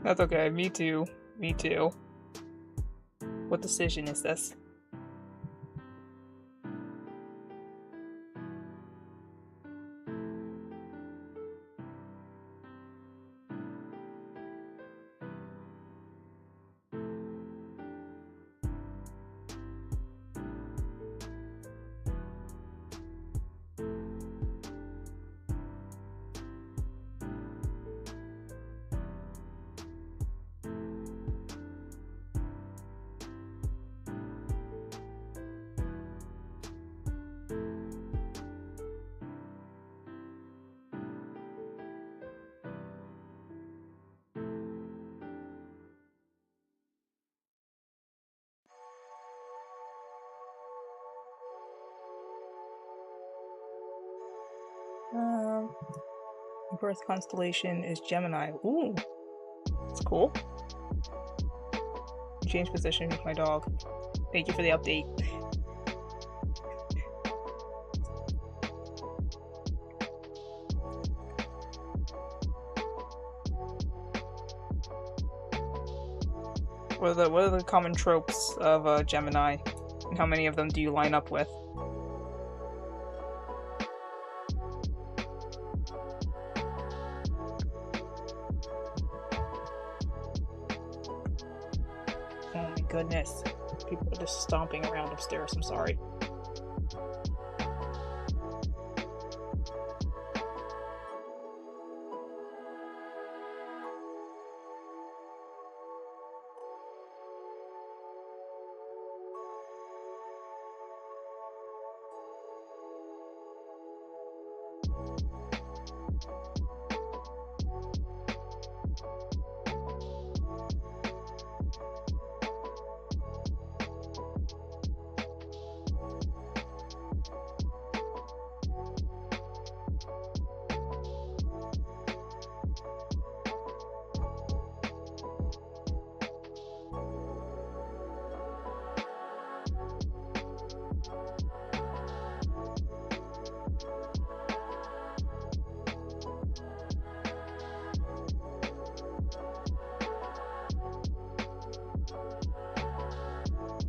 That's okay, me too. Me too. What decision is this? Birth constellation is Gemini. Ooh, that's cool. Change position with my dog. Thank you for the update. What are the common tropes of Gemini, and how many of them do you line up with? Goodness. People are just stomping around upstairs, I'm sorry.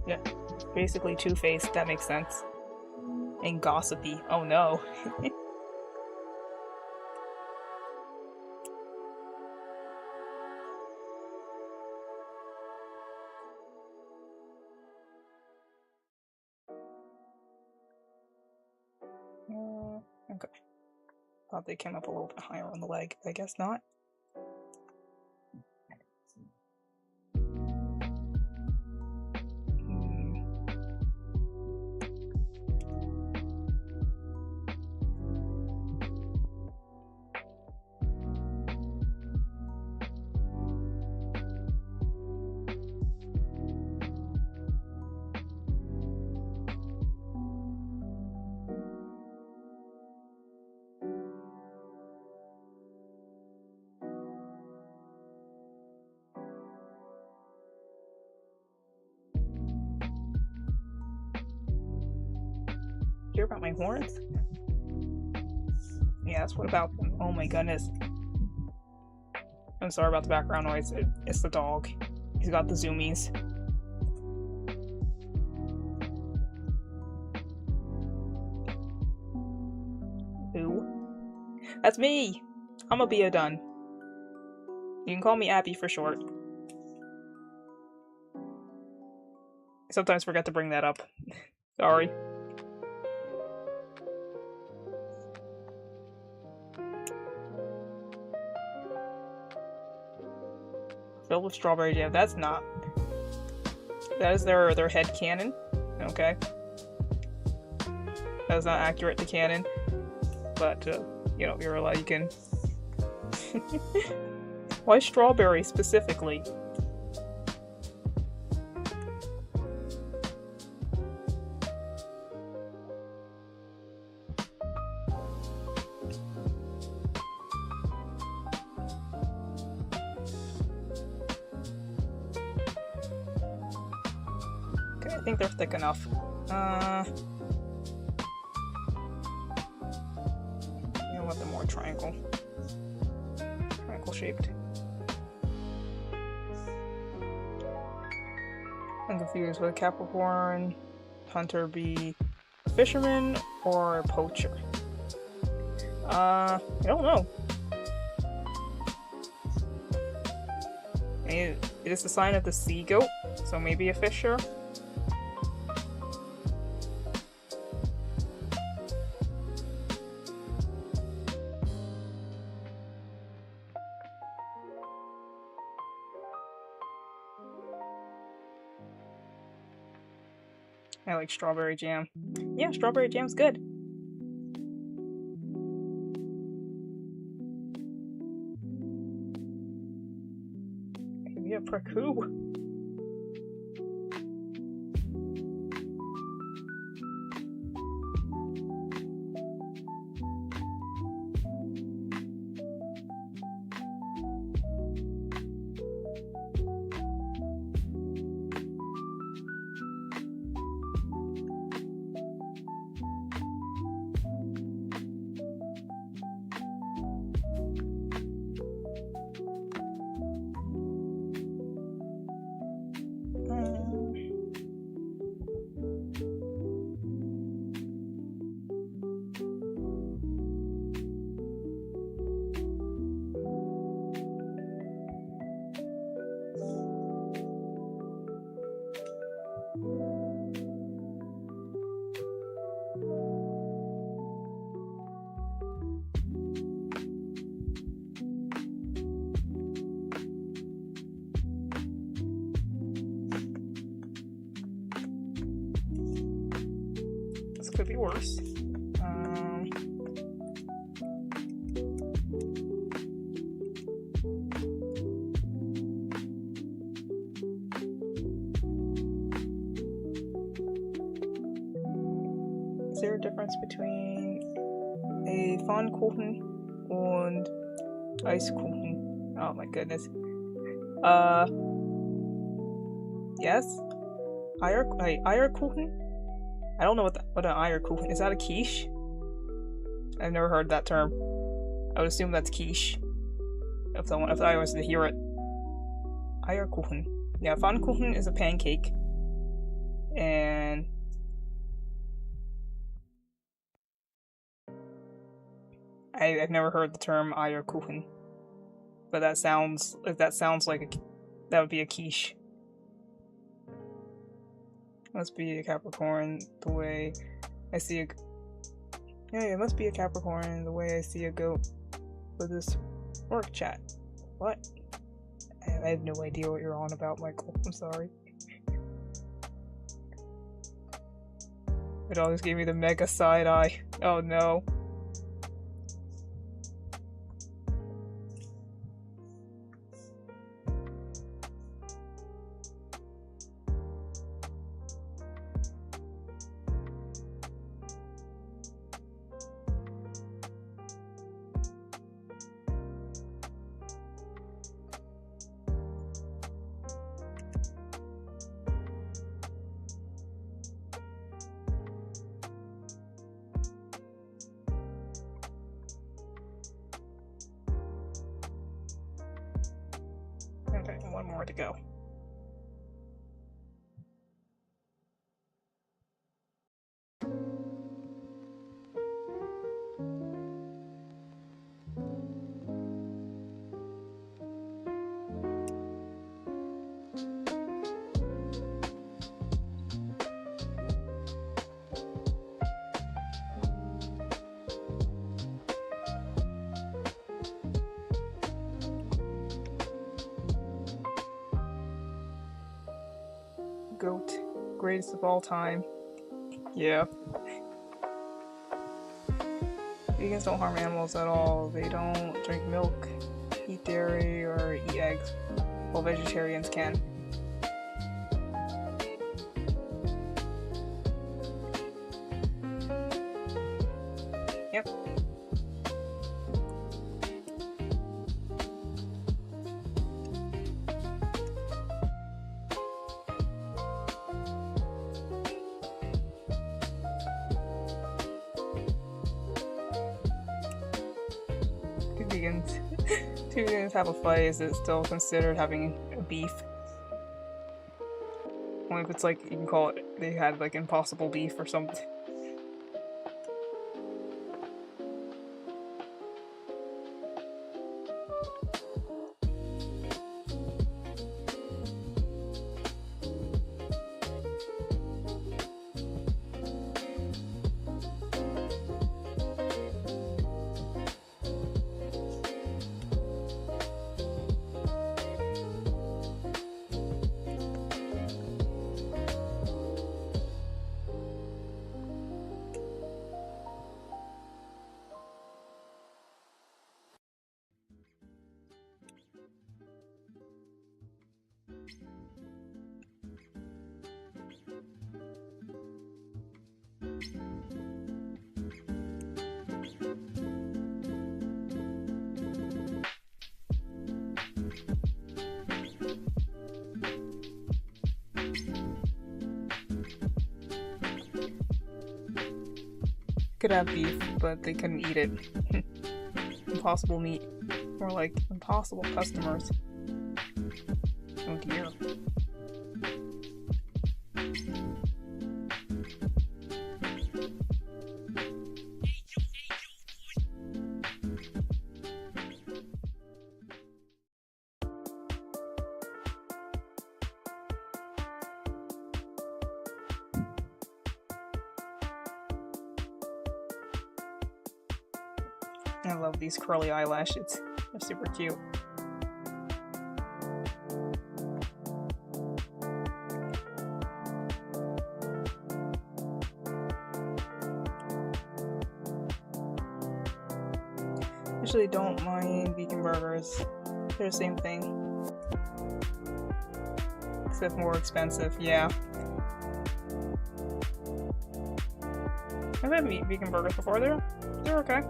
Yeah, basically two-faced, that makes sense. And gossipy. Oh no. Okay. Thought they came up a little bit higher on the leg. I guess not. Hear about my horns? Yes, what about them? Oh my goodness. I'm sorry about the background noise. It's the dog. He's got the zoomies. Who? That's me! I'm Abiodun. You can call me Abby for short. I sometimes forget to bring that up. Sorry. Filled with strawberry jam. That's not. That is their head canon. Okay. That is not accurate to canon. But, you know, you're allowed, you can. Why strawberry specifically? Okay, I think they're thick enough. You want them more triangle. Triangle shaped. I'm confused. Would a Capricorn hunter be a fisherman or a poacher? I don't know. It is the sign of the sea goat, so maybe a fisher. I like strawberry jam. Yeah, strawberry jam's good. Maybe a Praku. Could be worse. Is there a difference between a Pfannkuchen and Eiskuchen? Oh my goodness. Yes? Eierkuchen? I don't know what an Eierkuchen is. That a quiche? I've never heard that term. I would assume that's quiche. If I was to hear it. Eierkuchen. Yeah, Pfannkuchen is a pancake. and I've never heard the term Eierkuchen, but that sounds like that would be a quiche. Must be a Capricorn the way I see a. Yeah, it must be a Capricorn the way I see a goat with this work chat. What? I have no idea what you're on about, Michael. I'm sorry. It always gave me the mega side eye. Oh no. Okay, one more to go. Goat. Greatest of all time. Yeah. Vegans don't harm animals at all. They don't drink milk, eat dairy, or eat eggs, while vegetarians can. Yep. Two vegans have a fight. Is it still considered having a beef? Only if it's like, you can call it, they had like impossible beef or something. Could have beef, but they couldn't eat it. Impossible meat. More like impossible customers. Oh dear. I love these curly eyelashes. They're super cute. Usually don't mind vegan burgers. They're the same thing. Except more expensive, yeah. I've had vegan burgers before. They're okay.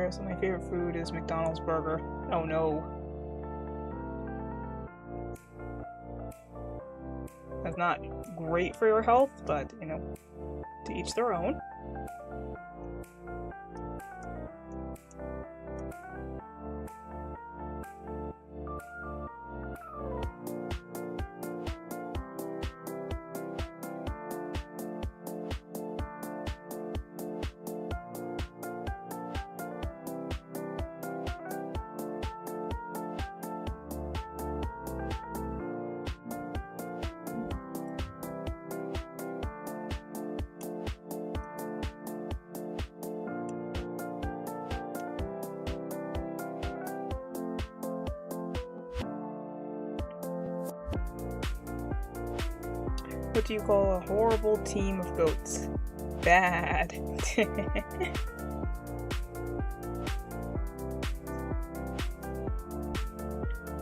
Alright, so my favorite food is McDonald's burger. Oh no. That's not great for your health, but, you know, to each their own. What do you call a horrible team of goats? Bad.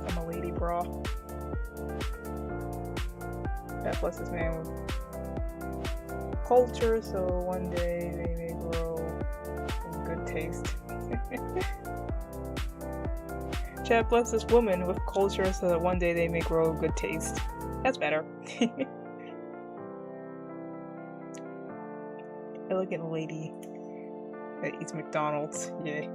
I'm a lady bra. God bless this man with culture, so one day they may grow in good taste. Chad bless this woman with culture, so that one day they may grow good taste. That's better. Elegant lady that eats McDonald's. Yay.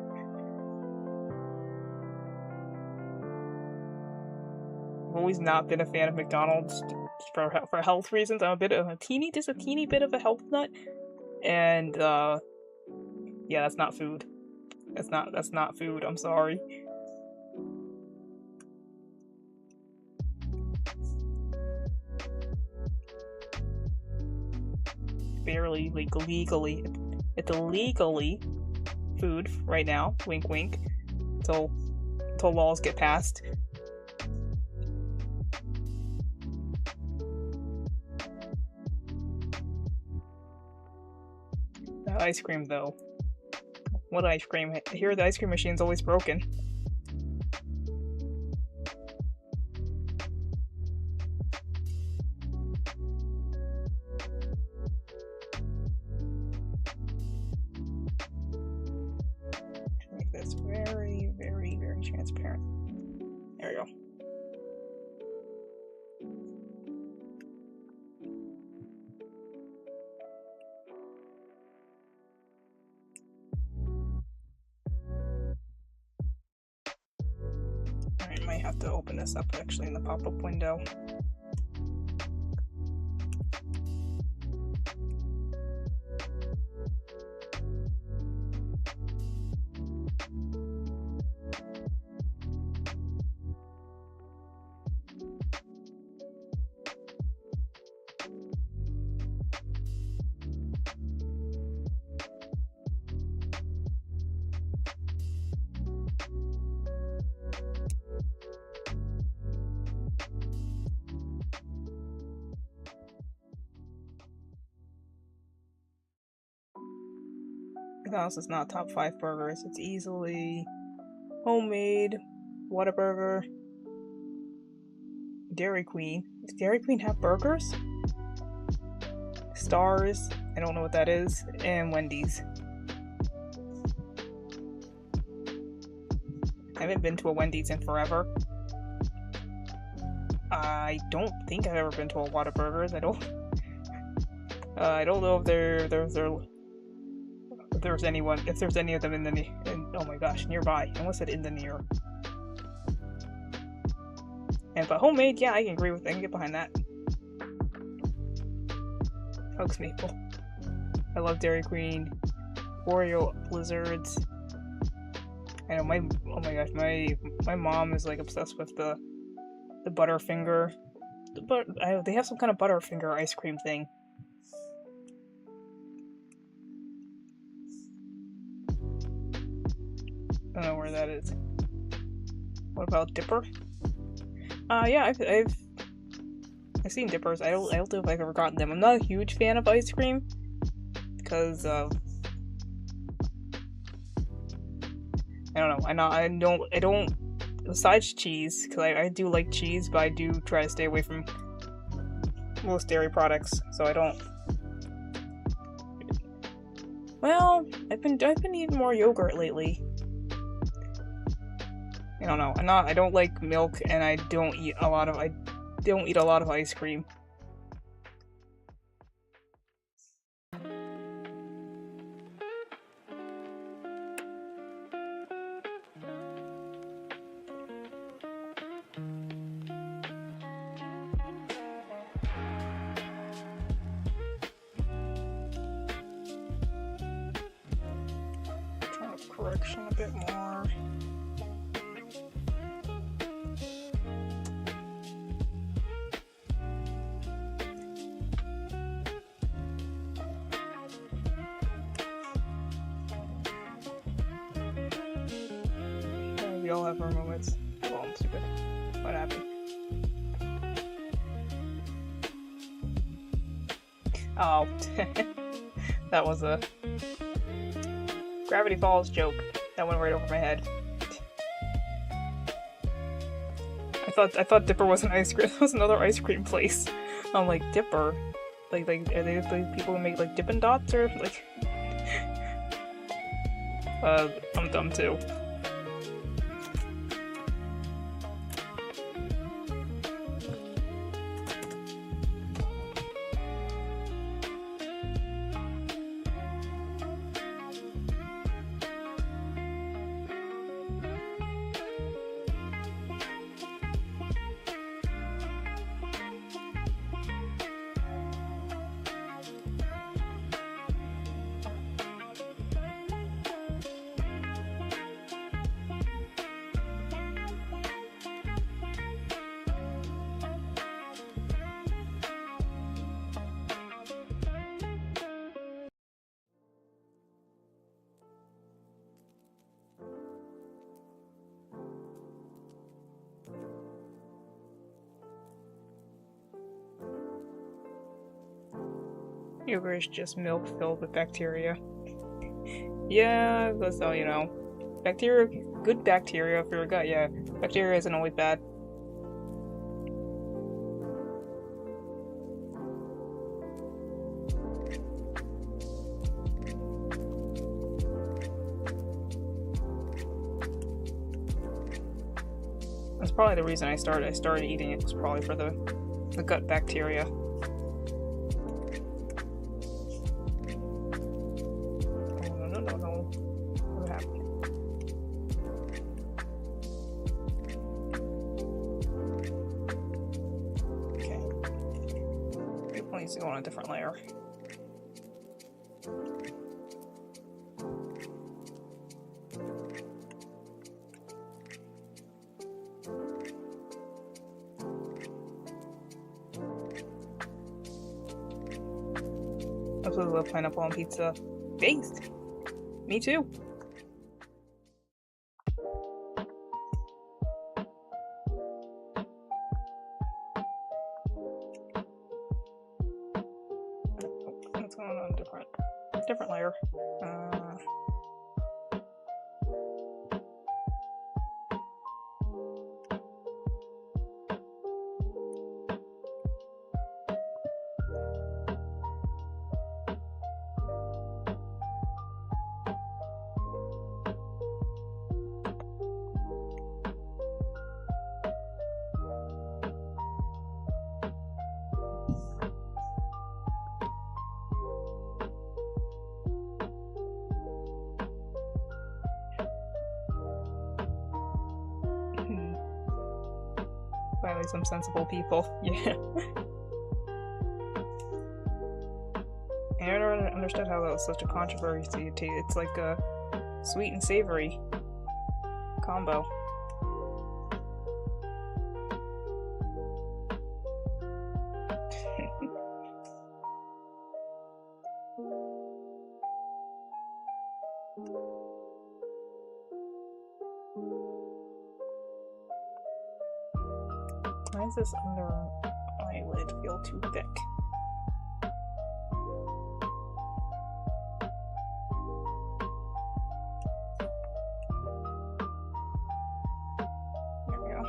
I've always not been a fan of McDonald's for health reasons. I'm a teeny bit of a health nut, and yeah, that's not food. That's not food. I'm sorry. Barely, like, legally. It's illegally food right now. Wink, wink. Until laws get passed. Ice cream, though. What ice cream? I hear the ice cream machine's always broken. Make this very, very, very transparent. There we go. I might have to open this up actually in the pop-up window. McDonald's is not top 5 burgers. It's easily homemade, Whataburger, Dairy Queen. Does Dairy Queen have burgers? Stars, I don't know what that is, and Wendy's. I haven't been to a Wendy's in forever. I don't think I've ever been to a Whataburgers. I don't know if there's any of them in the oh my gosh, nearby. I almost said in the near. But homemade, yeah, I can get behind that. Hugs Maple. I love Dairy Queen, Oreo Blizzards. I know oh my gosh, my mom is like obsessed with the Butterfinger. They have some kind of Butterfinger ice cream thing. I don't know where that is. What about Dipper? Yeah, I've seen Dippers. I don't know if I've ever gotten them. I'm not a huge fan of ice cream because I don't know. I don't. Besides cheese, because I do like cheese, but I do try to stay away from most dairy products. So I don't. Well, I've been eating more yogurt lately. I don't know. I don't like milk, and I don't eat a lot of ice cream. Try correction a bit more. We all have our moments. Oh, I'm stupid. What happened? Oh, that was a Gravity Falls joke. That went right over my head. I thought Dipper was an ice cream. That was another ice cream place. I'm like, Dipper? Like are they like people who make like Dippin' Dots or like? I'm dumb too. Yogurt is just milk filled with bacteria. Yeah, that's all you know. Bacteria, good bacteria for your gut, yeah. Bacteria isn't always bad. That's probably the reason I started eating it, was probably for the gut bacteria. To go on a different layer. Absolutely love pineapple on pizza. Based. Me too. What's going on? Different layer. Finally, some sensible people. Yeah. I never understood how that was such a controversy. It's like a sweet and savory combo. Why does this under eyelid feel too thick? There we go.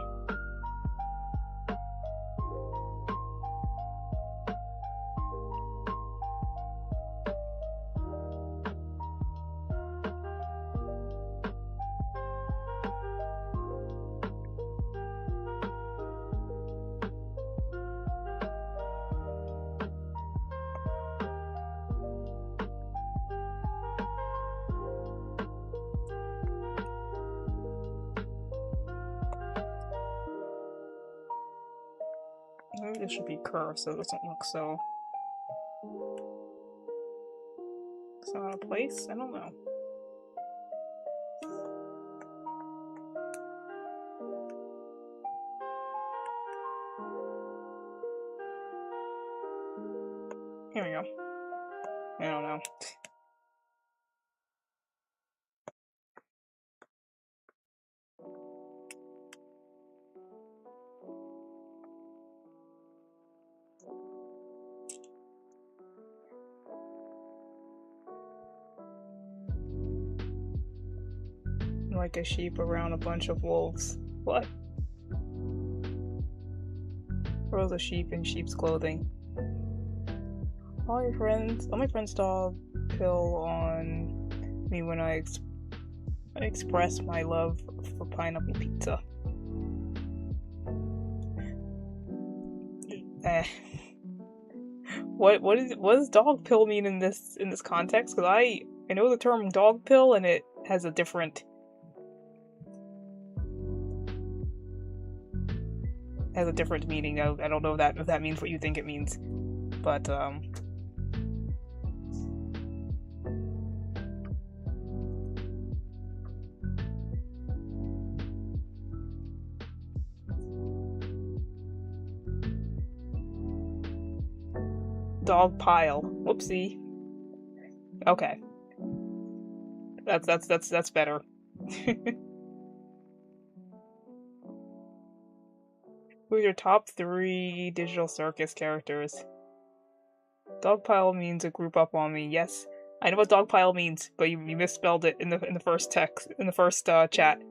Maybe this should be curved so it doesn't look so... It's not out of place? I don't know. Here we go. I don't know. Like a sheep around a bunch of wolves. What? Rows of sheep in sheep's clothing. All my friends dog pill on me when I express my love for pineapple pizza. What does dog pill mean in this context? Because I know the term dog pill and it has a different meaning. I don't know if that means what you think it means, but dog pile. Whoopsie. Okay. That's better. Who's your top 3 digital circus characters? Dogpile means a group up on me. Yes, I know what dogpile means, but you misspelled it in the first text, in the first chat.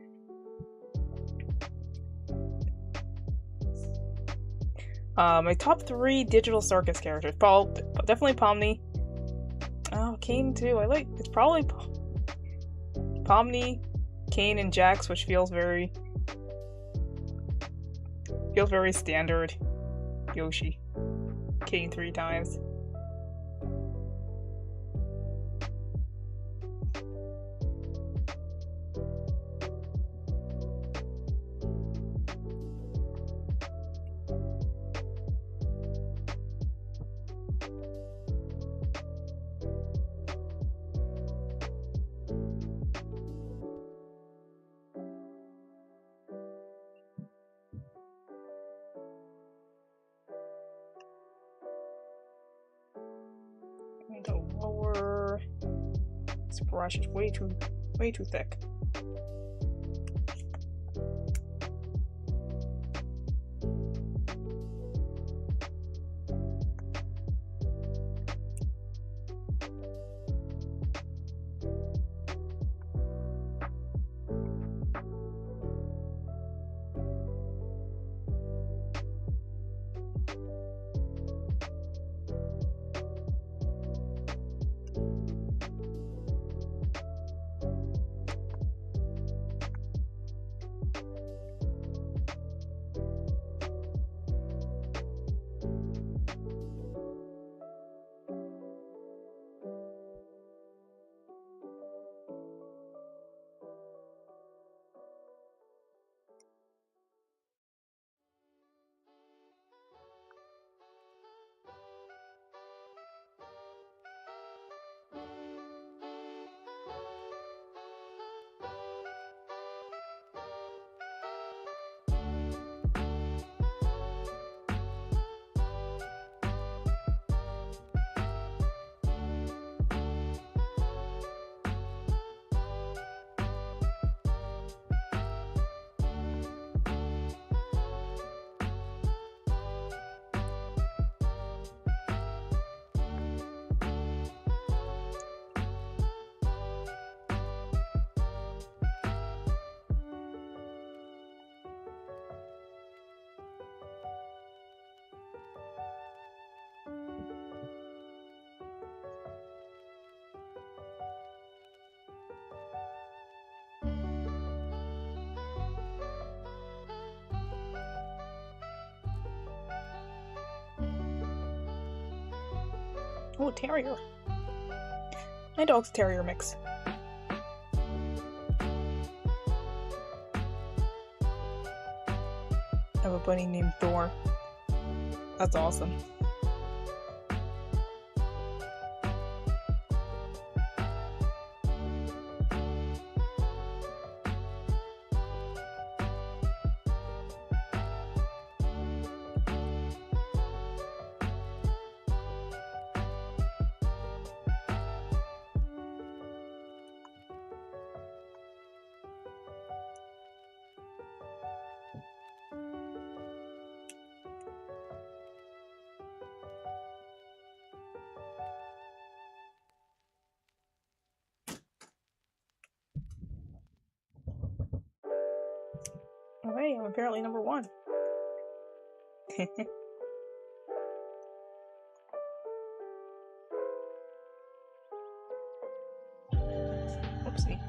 My top 3 digital circus characters. Definitely Pomni. Oh, Kane too. It's probably Pomni, Kane, and Jax, which feels very standard. Yoshi. Kane 3 times. The lower this brush is way too thick. Oh, terrier. My dog's terrier mix. I have a bunny named Thor. That's awesome. Okay, I'm apparently number 1. Oopsie.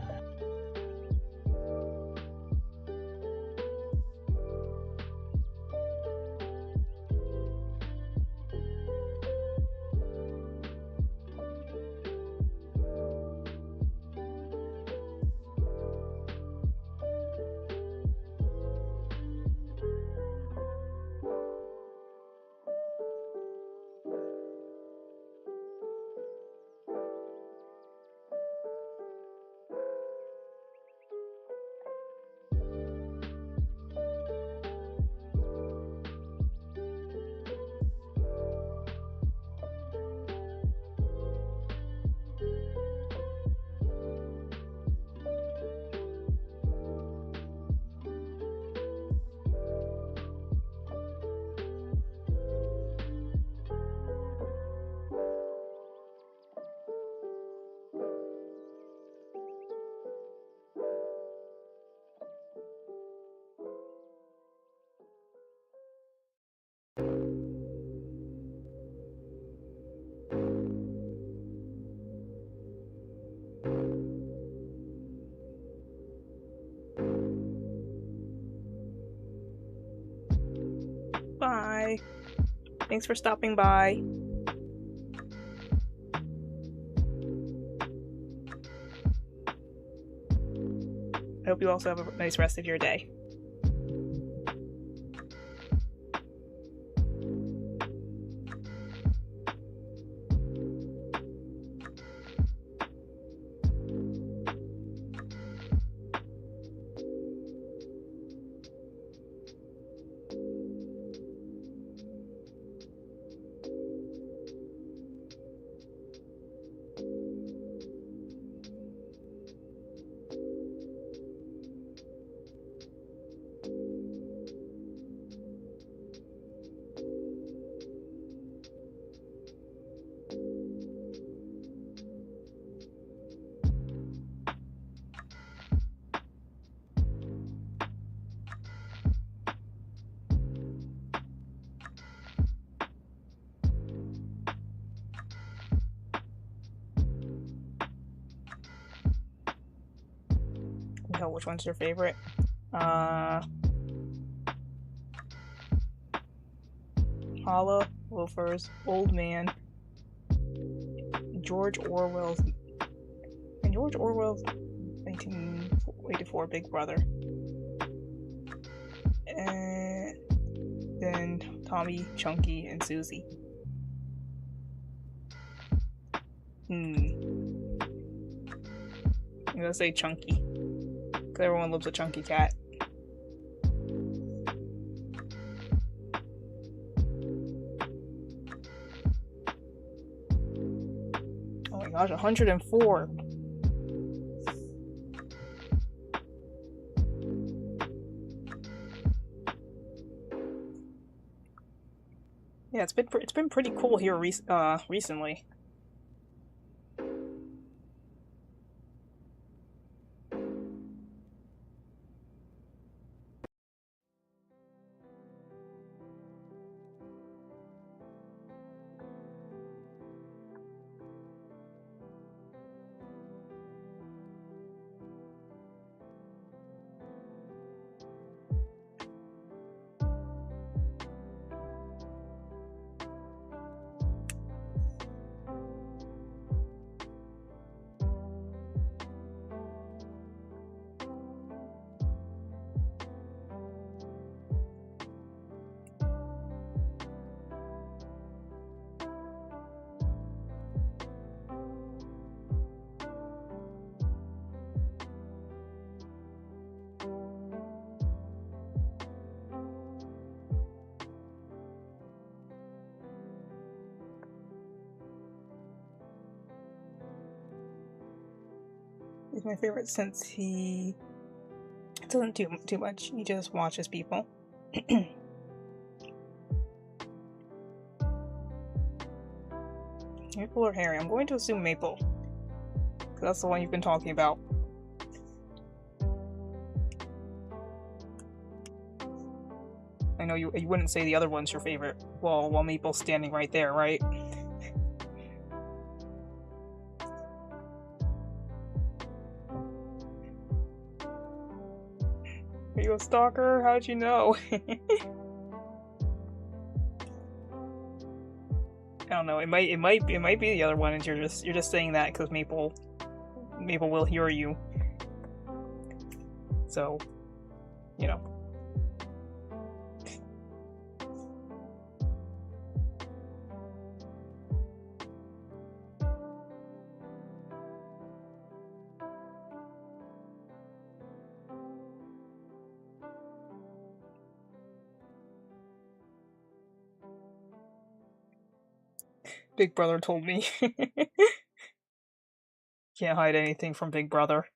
Bye. Thanks for stopping by. I hope you also have a nice rest of your day. Hell, which one's your favorite? Holla, Loafers, Old Man, George Orwell's 1984 Big Brother, and then Tommy, Chunky, and Susie. I'm gonna say Chunky, because everyone loves a chunky cat. Oh my gosh, 104. Yeah, it's been pretty cool here recently. He's my favorite since he doesn't do too much. He just watches people. Maple or Harry? I'm going to assume Maple. Because that's the one you've been talking about. I know you wouldn't say the other one's your favorite while Maple's standing right there, right? Are you a stalker? How'd you know? I don't know. It might be the other one, and you're just saying that because Maple will hear you. So, you know. Big Brother told me. Can't hide anything from Big Brother.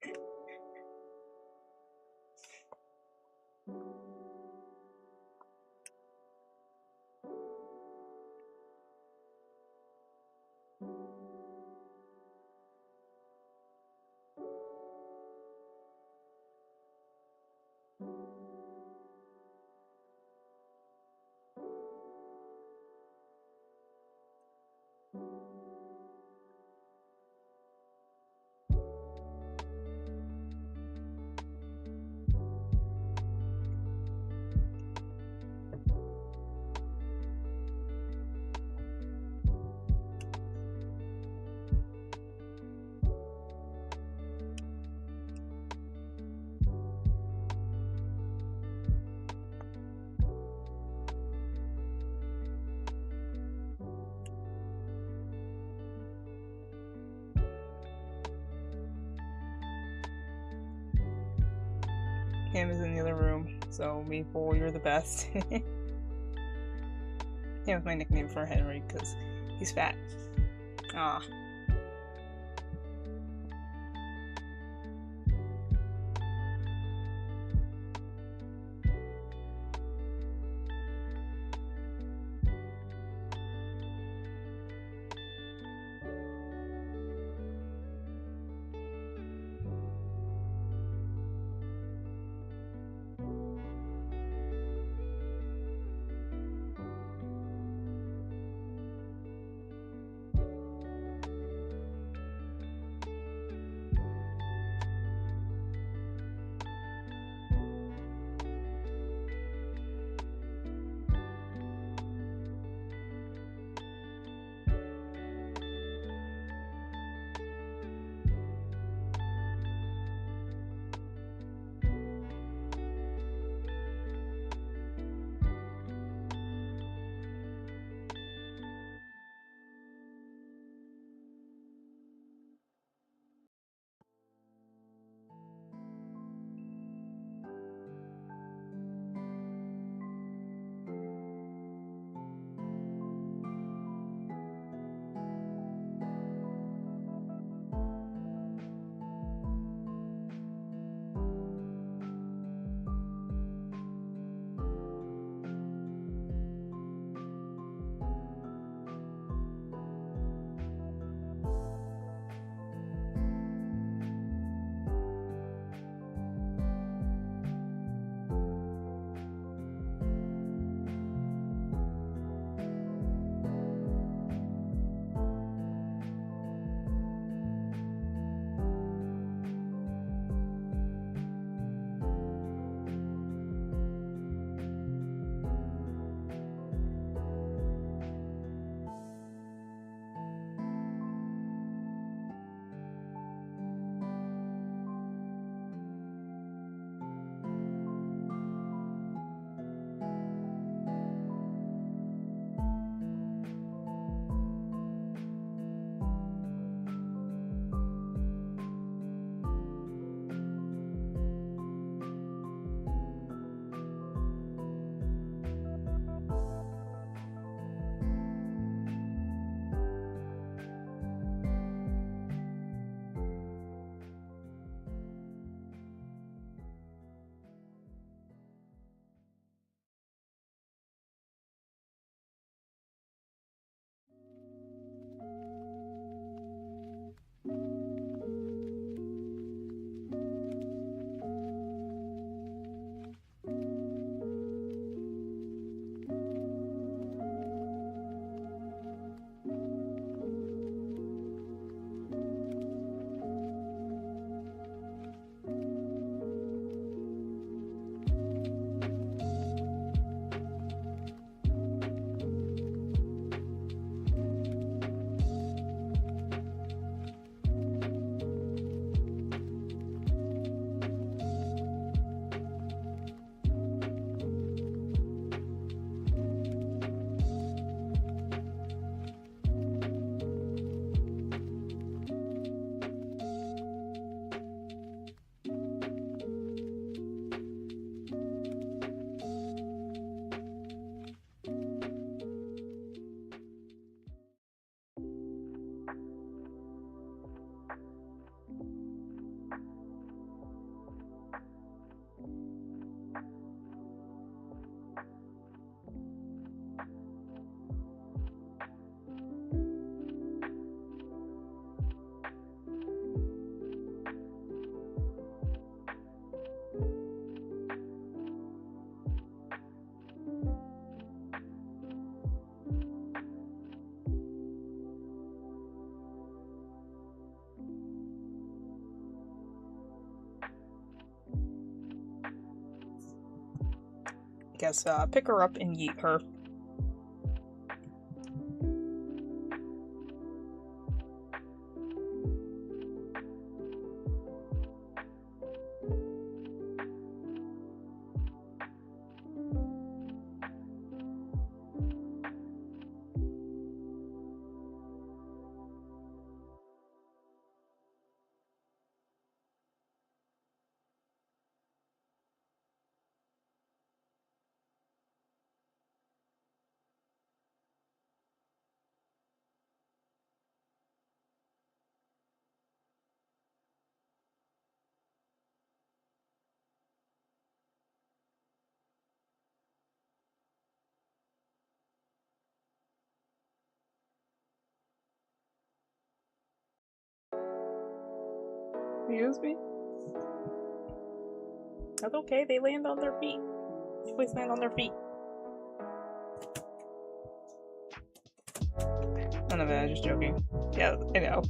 Cam is in the other room, so Maple, you're the best. Yeah, was my nickname for Henry because he's fat. Ah. I guess, pick her up and yeet her. Excuse me? That's okay, they land on their feet. Please land on their feet. None of it, I was just joking. Yeah, I know.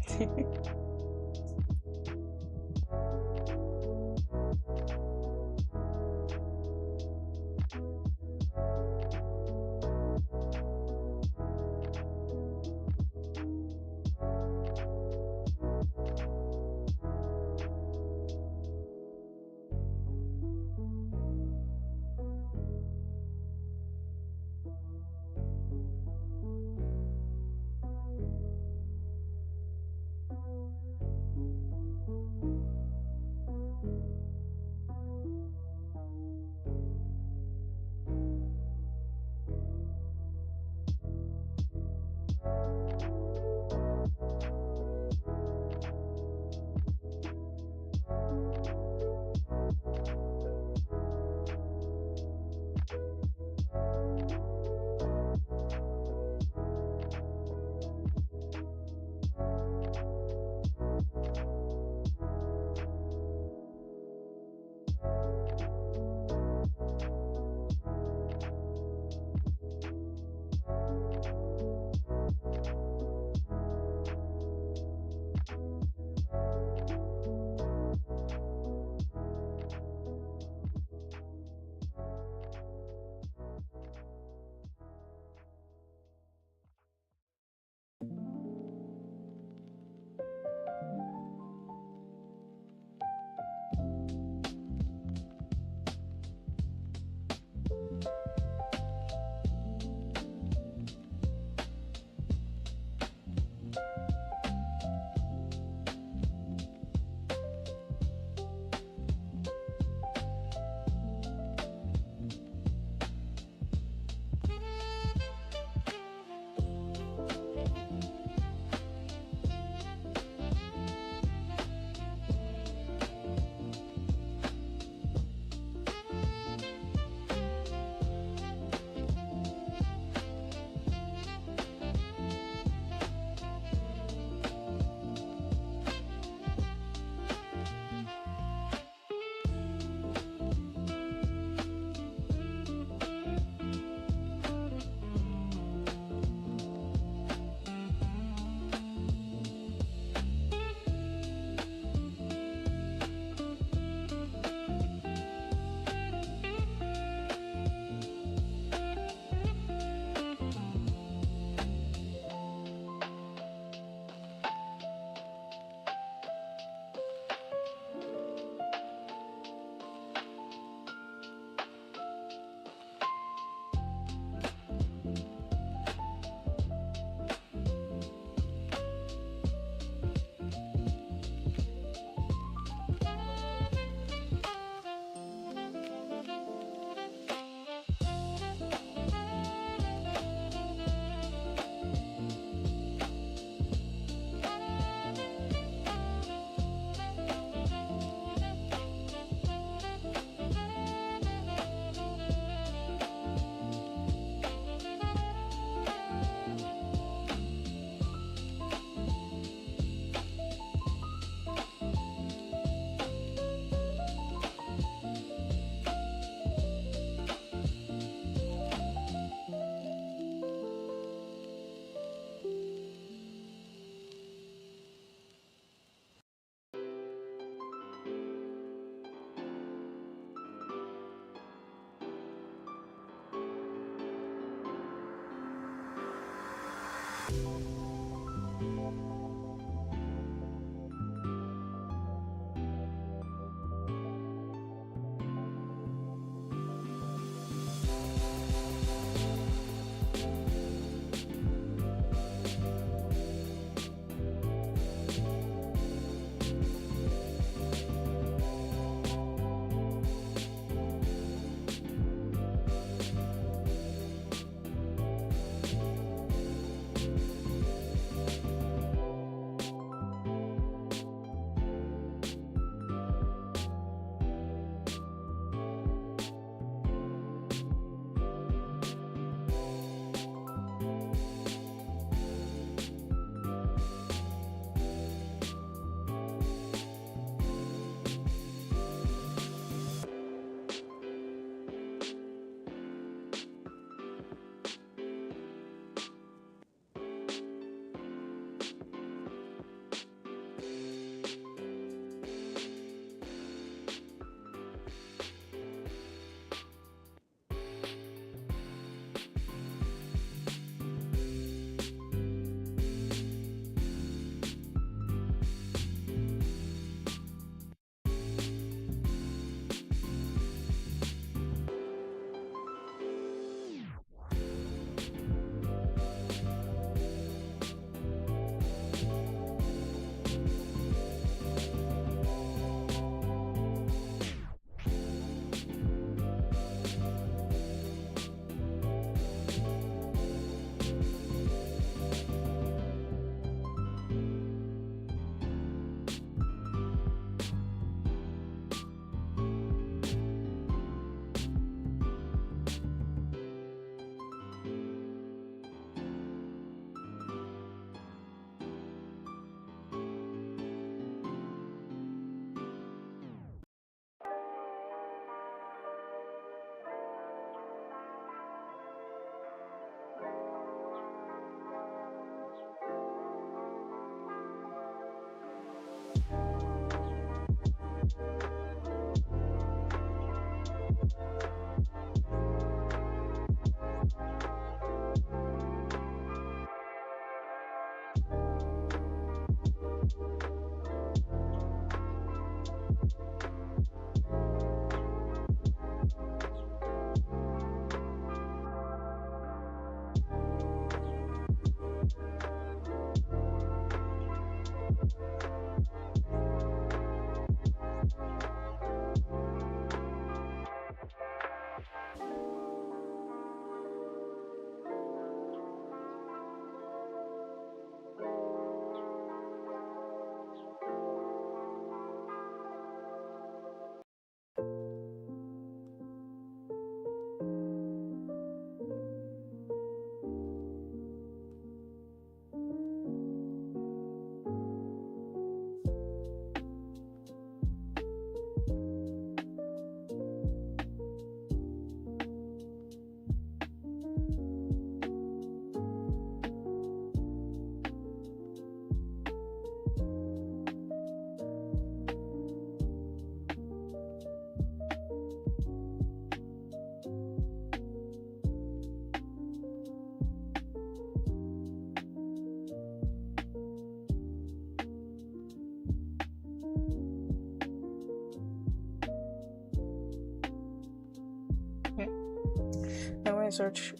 Now when I search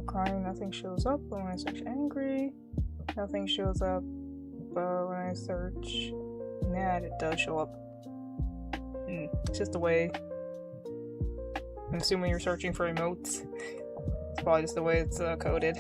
crying, nothing shows up, but when I search angry, nothing shows up, but when I search mad, it does show up. It's just the way. I'm assuming you're searching for emotes. It's probably just the way it's coded.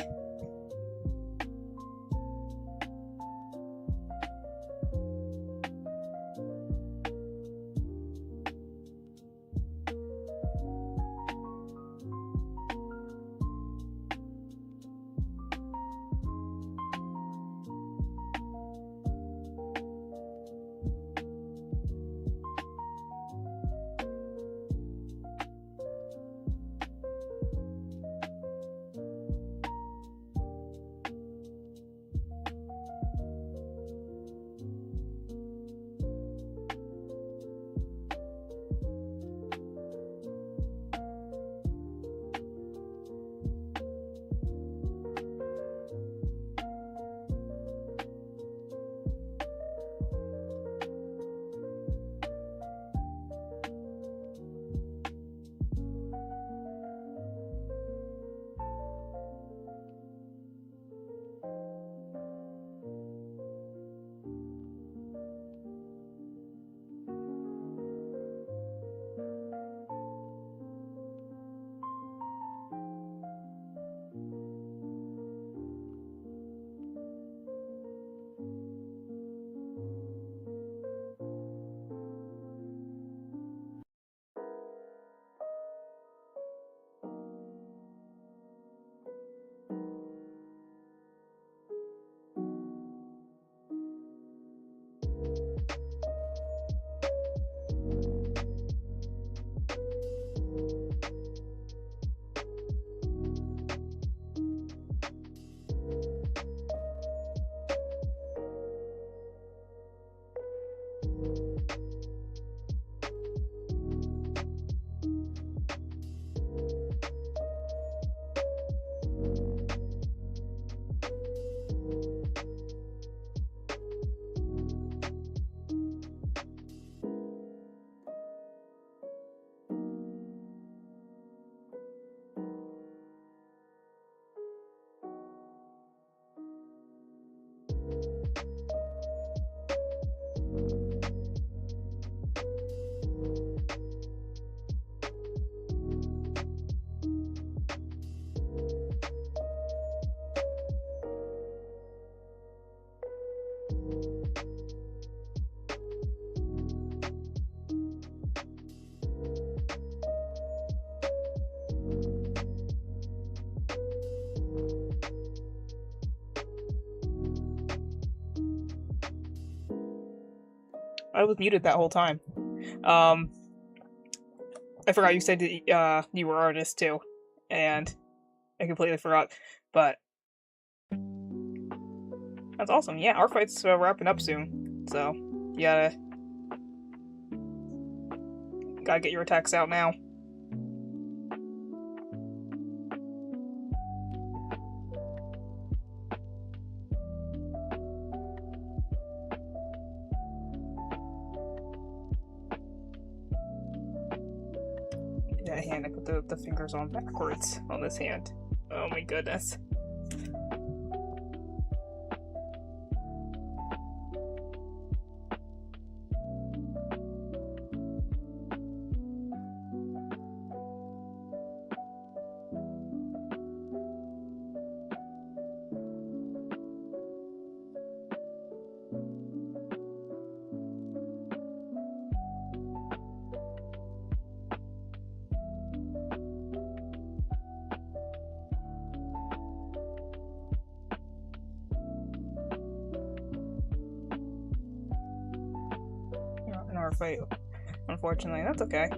I was muted that whole time. I forgot you said that, you were artist too, and I completely forgot. But that's awesome. Yeah, our fight's wrapping up soon, so you gotta get your attacks out now. That hand, I put the fingers on backwards on this hand. Oh my goodness. In our fight, unfortunately, that's okay.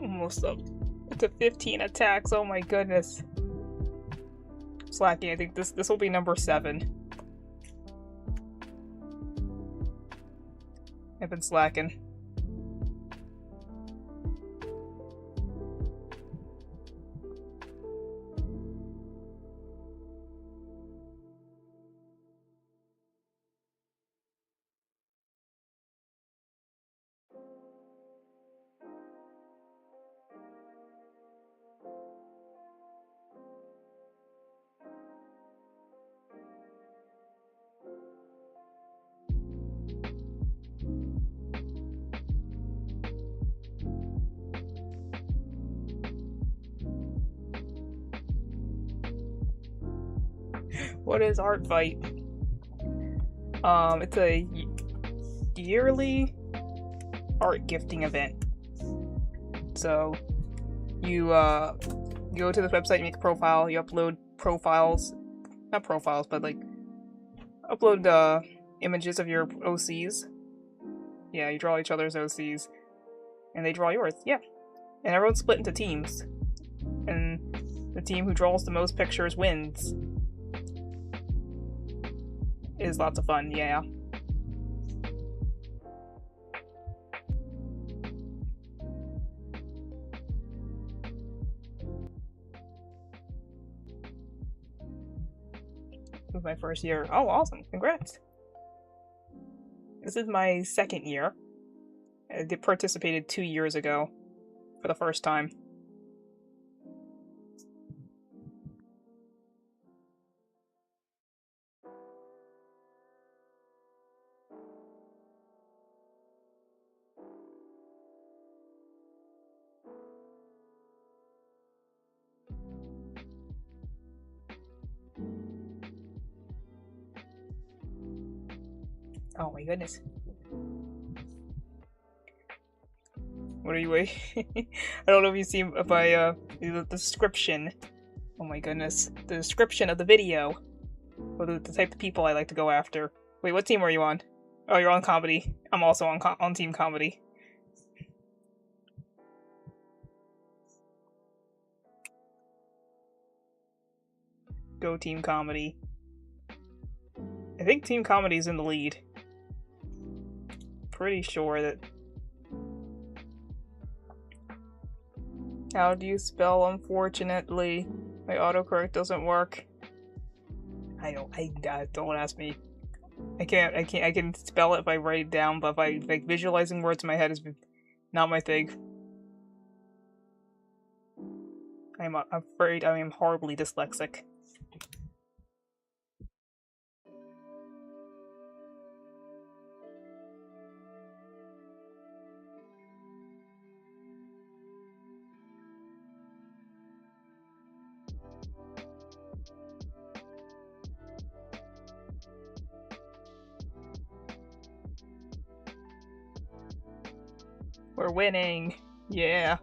Almost up to 15 attacks. Oh my goodness. Slacking. I think this will be number 7. I've been slacking. What is Art Fight? It's a yearly art gifting event. So you go to the website, you make a profile, you upload profiles, not profiles, but like upload images of your OCs. Yeah, you draw each other's OCs, and they draw yours. Yeah, and everyone's split into teams, and the team who draws the most pictures wins. It is lots of fun. Yeah. This was my first year. Oh, awesome. Congrats. This is my 2nd year. I participated 2 years ago for the first time. Oh my goodness. What are you waiting? I don't know if you see by the description. Oh my goodness, the description of the video. Or the type of people I like to go after. Wait, what team are you on? Oh, you're on comedy. I'm also on team comedy. Go team comedy. I think team comedy's in the lead. Pretty sure that. How do you spell unfortunately? My autocorrect doesn't work. I don't ask me. I can spell it if I write it down, but like visualizing words in my head is not my thing. I'm afraid I am horribly dyslexic. We're winning! Yeah!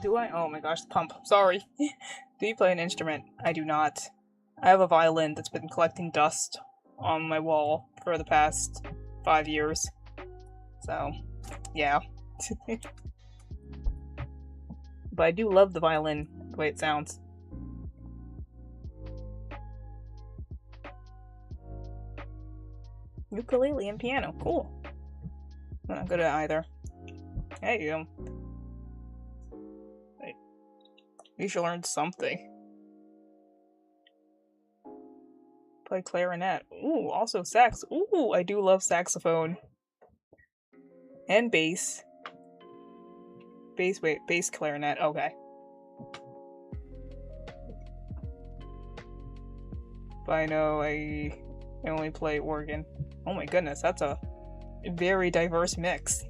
Do I? Oh my gosh, the pump. Sorry. Do you play an instrument? I do not. I have a violin that's been collecting dust on my wall for the past 5 years. So, yeah. But I do love the violin, the way it sounds. Ukulele and piano. Cool. I'm not good at either. Hey, you should learn something. Play clarinet. Ooh, also sax. Ooh, I do love saxophone. And bass. Bass clarinet. Okay. But I know I only play organ. Oh my goodness, that's a very diverse mix.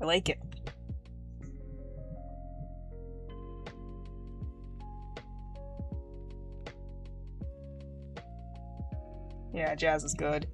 I like it. Yeah, jazz is good.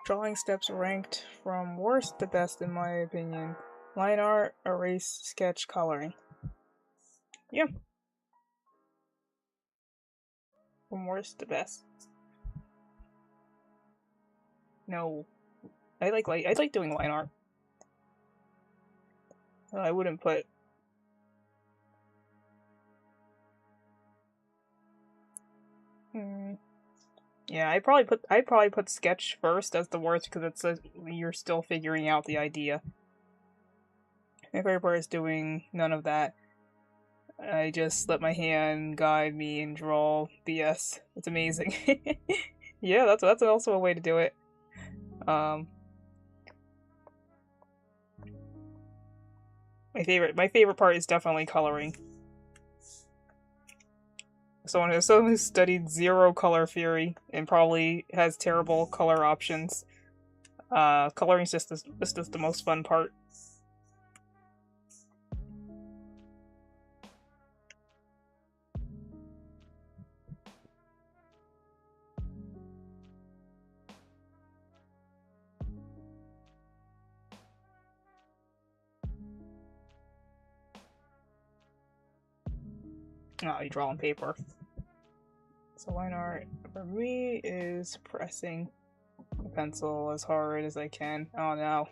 Drawing steps ranked from worst to best in my opinion. Line art, erase, sketch, coloring. Yeah. From worst to best. No. I like doing line art. I wouldn't put yeah, I probably put sketch first as the worst because it's you're still figuring out the idea. My favorite part is doing none of that. I just let my hand guide me and draw BS. It's amazing. Yeah, that's also a way to do it. My favorite part is definitely coloring. Someone who studied zero color theory and probably has terrible color options. Coloring's just the most fun part. Oh, you draw on paper. So line art for me is pressing the pencil as hard as I can. Oh no.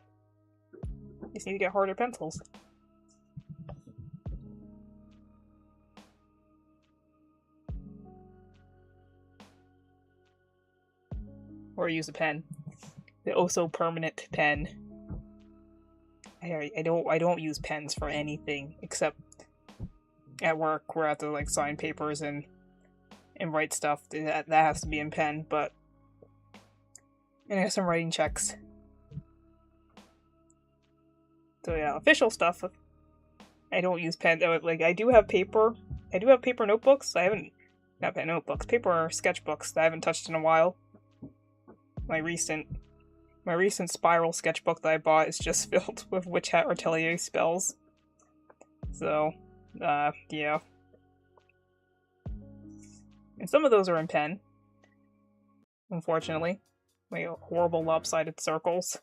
Just need to get harder pencils. Or use a pen. The oh-so permanent pen. I don't use pens for anything except at work where I have to like sign papers and write stuff. That has to be in pen, but and I have some writing checks. So yeah, official stuff. I don't use pen. Like I do have paper. I do have paper notebooks. I haven't not pen notebooks. Paper sketchbooks that I haven't touched in a while. My recent spiral sketchbook that I bought is just filled with Witch Hat Atelier spells. So, yeah. And some of those are in pen. Unfortunately. My horrible lopsided circles.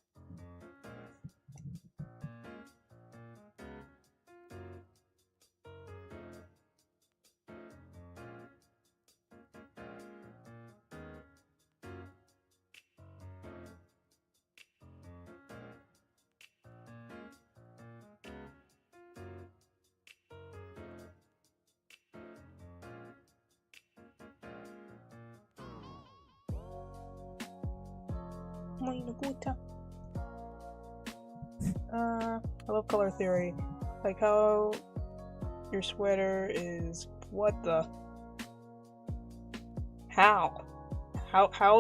I love color theory. Like how your sweater is what the How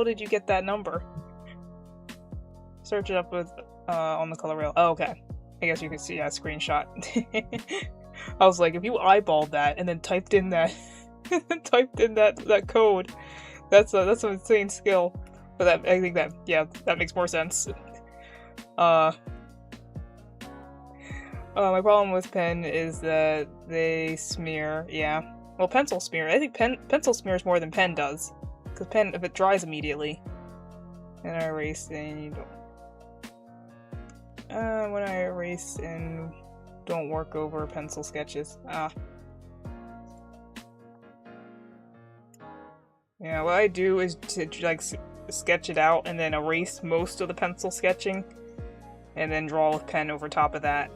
did you get that number? Search it up with on the color rail. Oh, okay. I guess you can see a screenshot. I was like, if you eyeballed that and then typed in that that code, that's an insane skill. But I think that makes more sense. My problem with pen is that they smear. Yeah, well, pencil smear. I think pencil smears more than pen does, because pen, if it dries immediately, and I erase and you don't. When I erase and don't work over pencil sketches. Yeah, what I do is to like sketch it out and then erase most of the pencil sketching, and then draw with pen over top of that.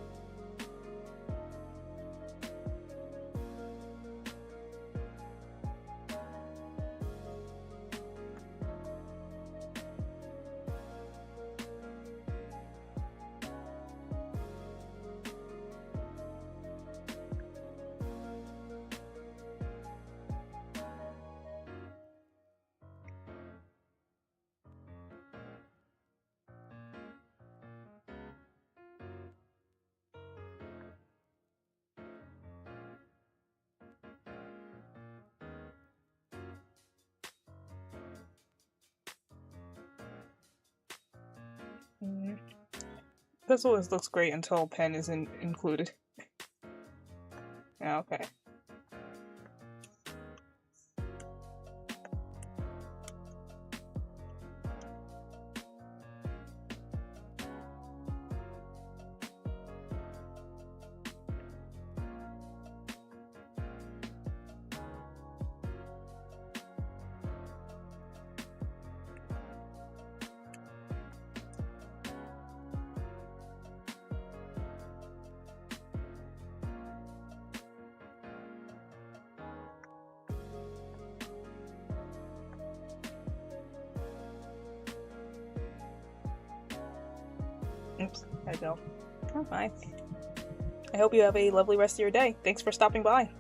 This always looks great until pen isn't included. Okay. Gotta go. Oh, bye. I hope you have a lovely rest of your day. Thanks for stopping by.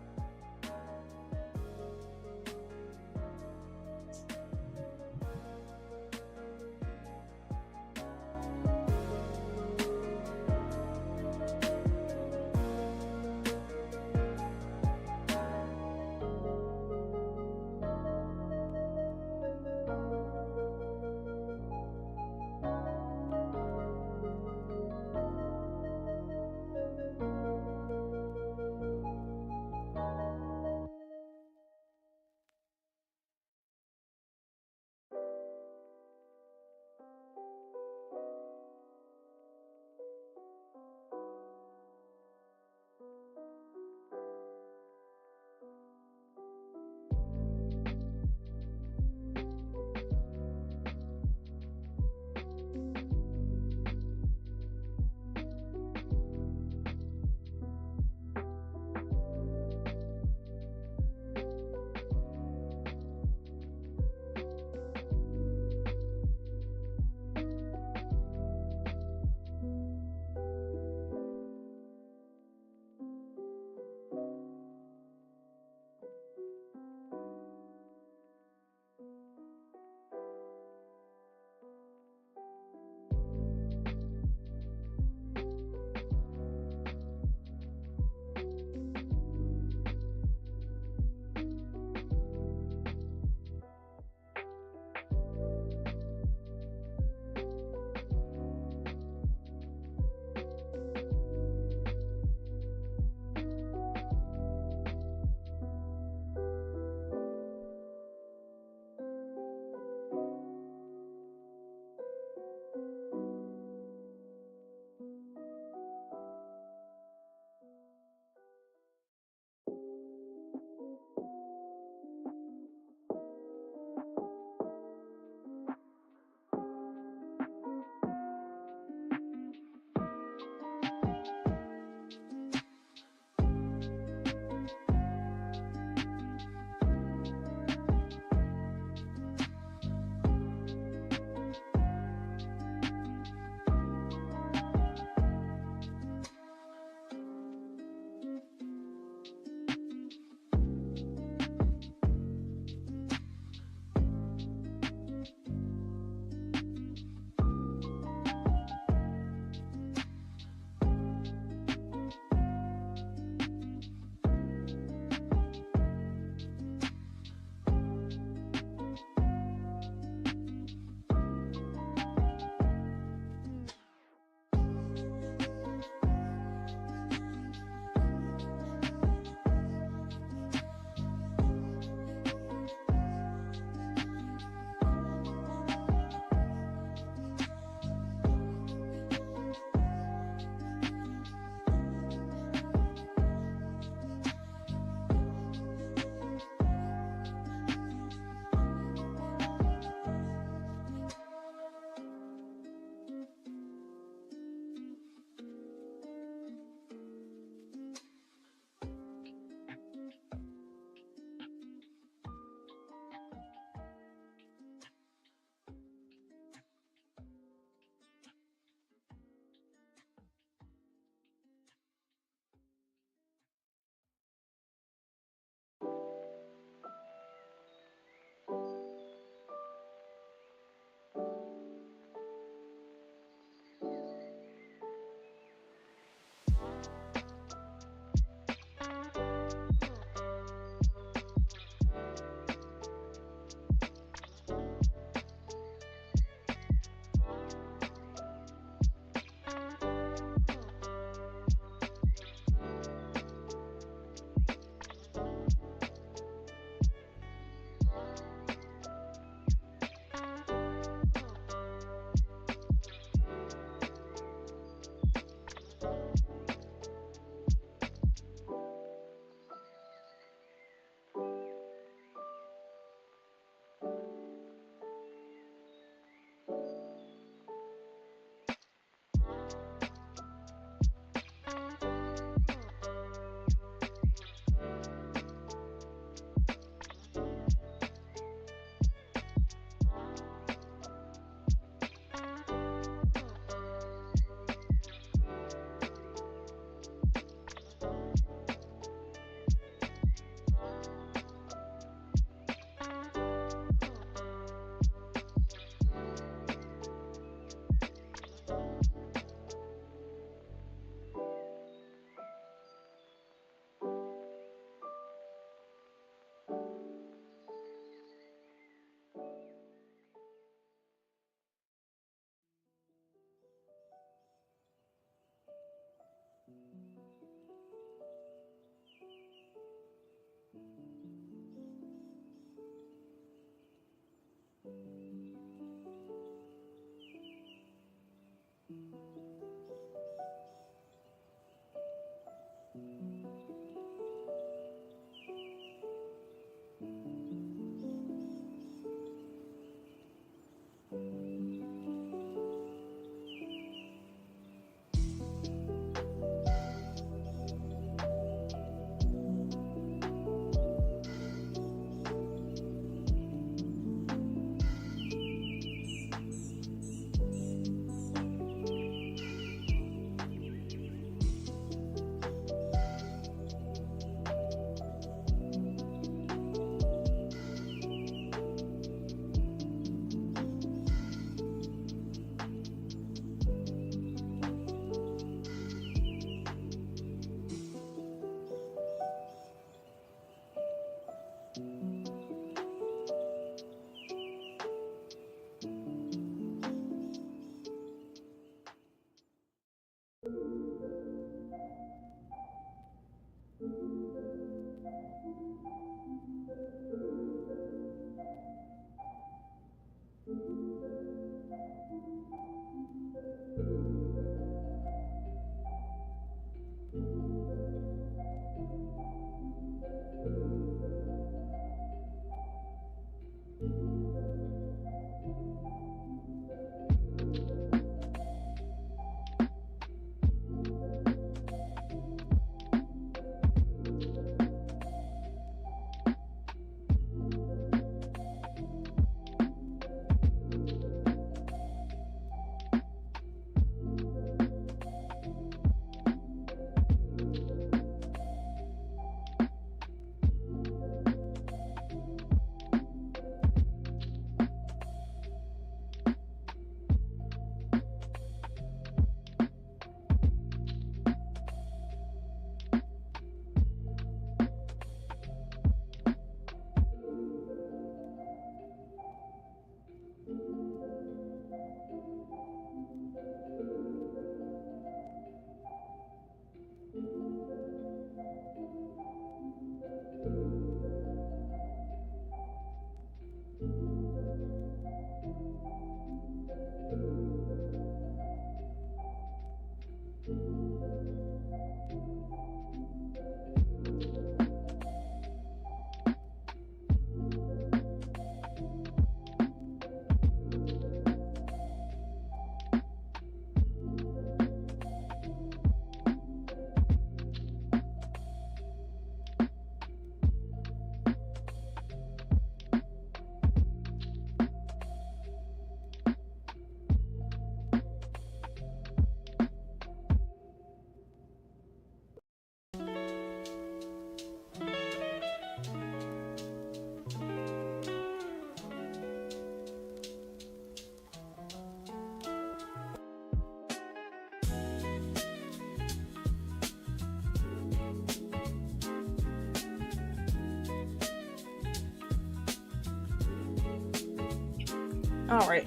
Alright,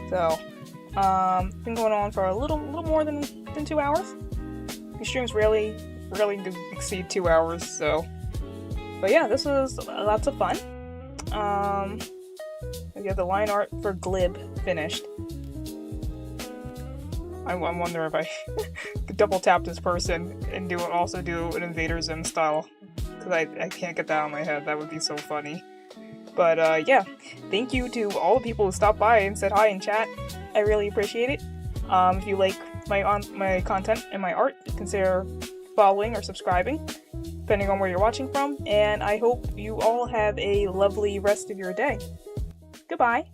so, been going on for a little more than 2 hours. These streams rarely do exceed 2 hours, so, but yeah, this was lots of fun. I got the line art for Glib finished. I wonder if I could double tap this person and also do an Invader Zim style, because I can't get that out of my head. That would be so funny. But yeah, thank you to all the people who stopped by and said hi in chat. I really appreciate it. If you like my content and my art, consider following or subscribing, depending on where you're watching from. And I hope you all have a lovely rest of your day. Goodbye!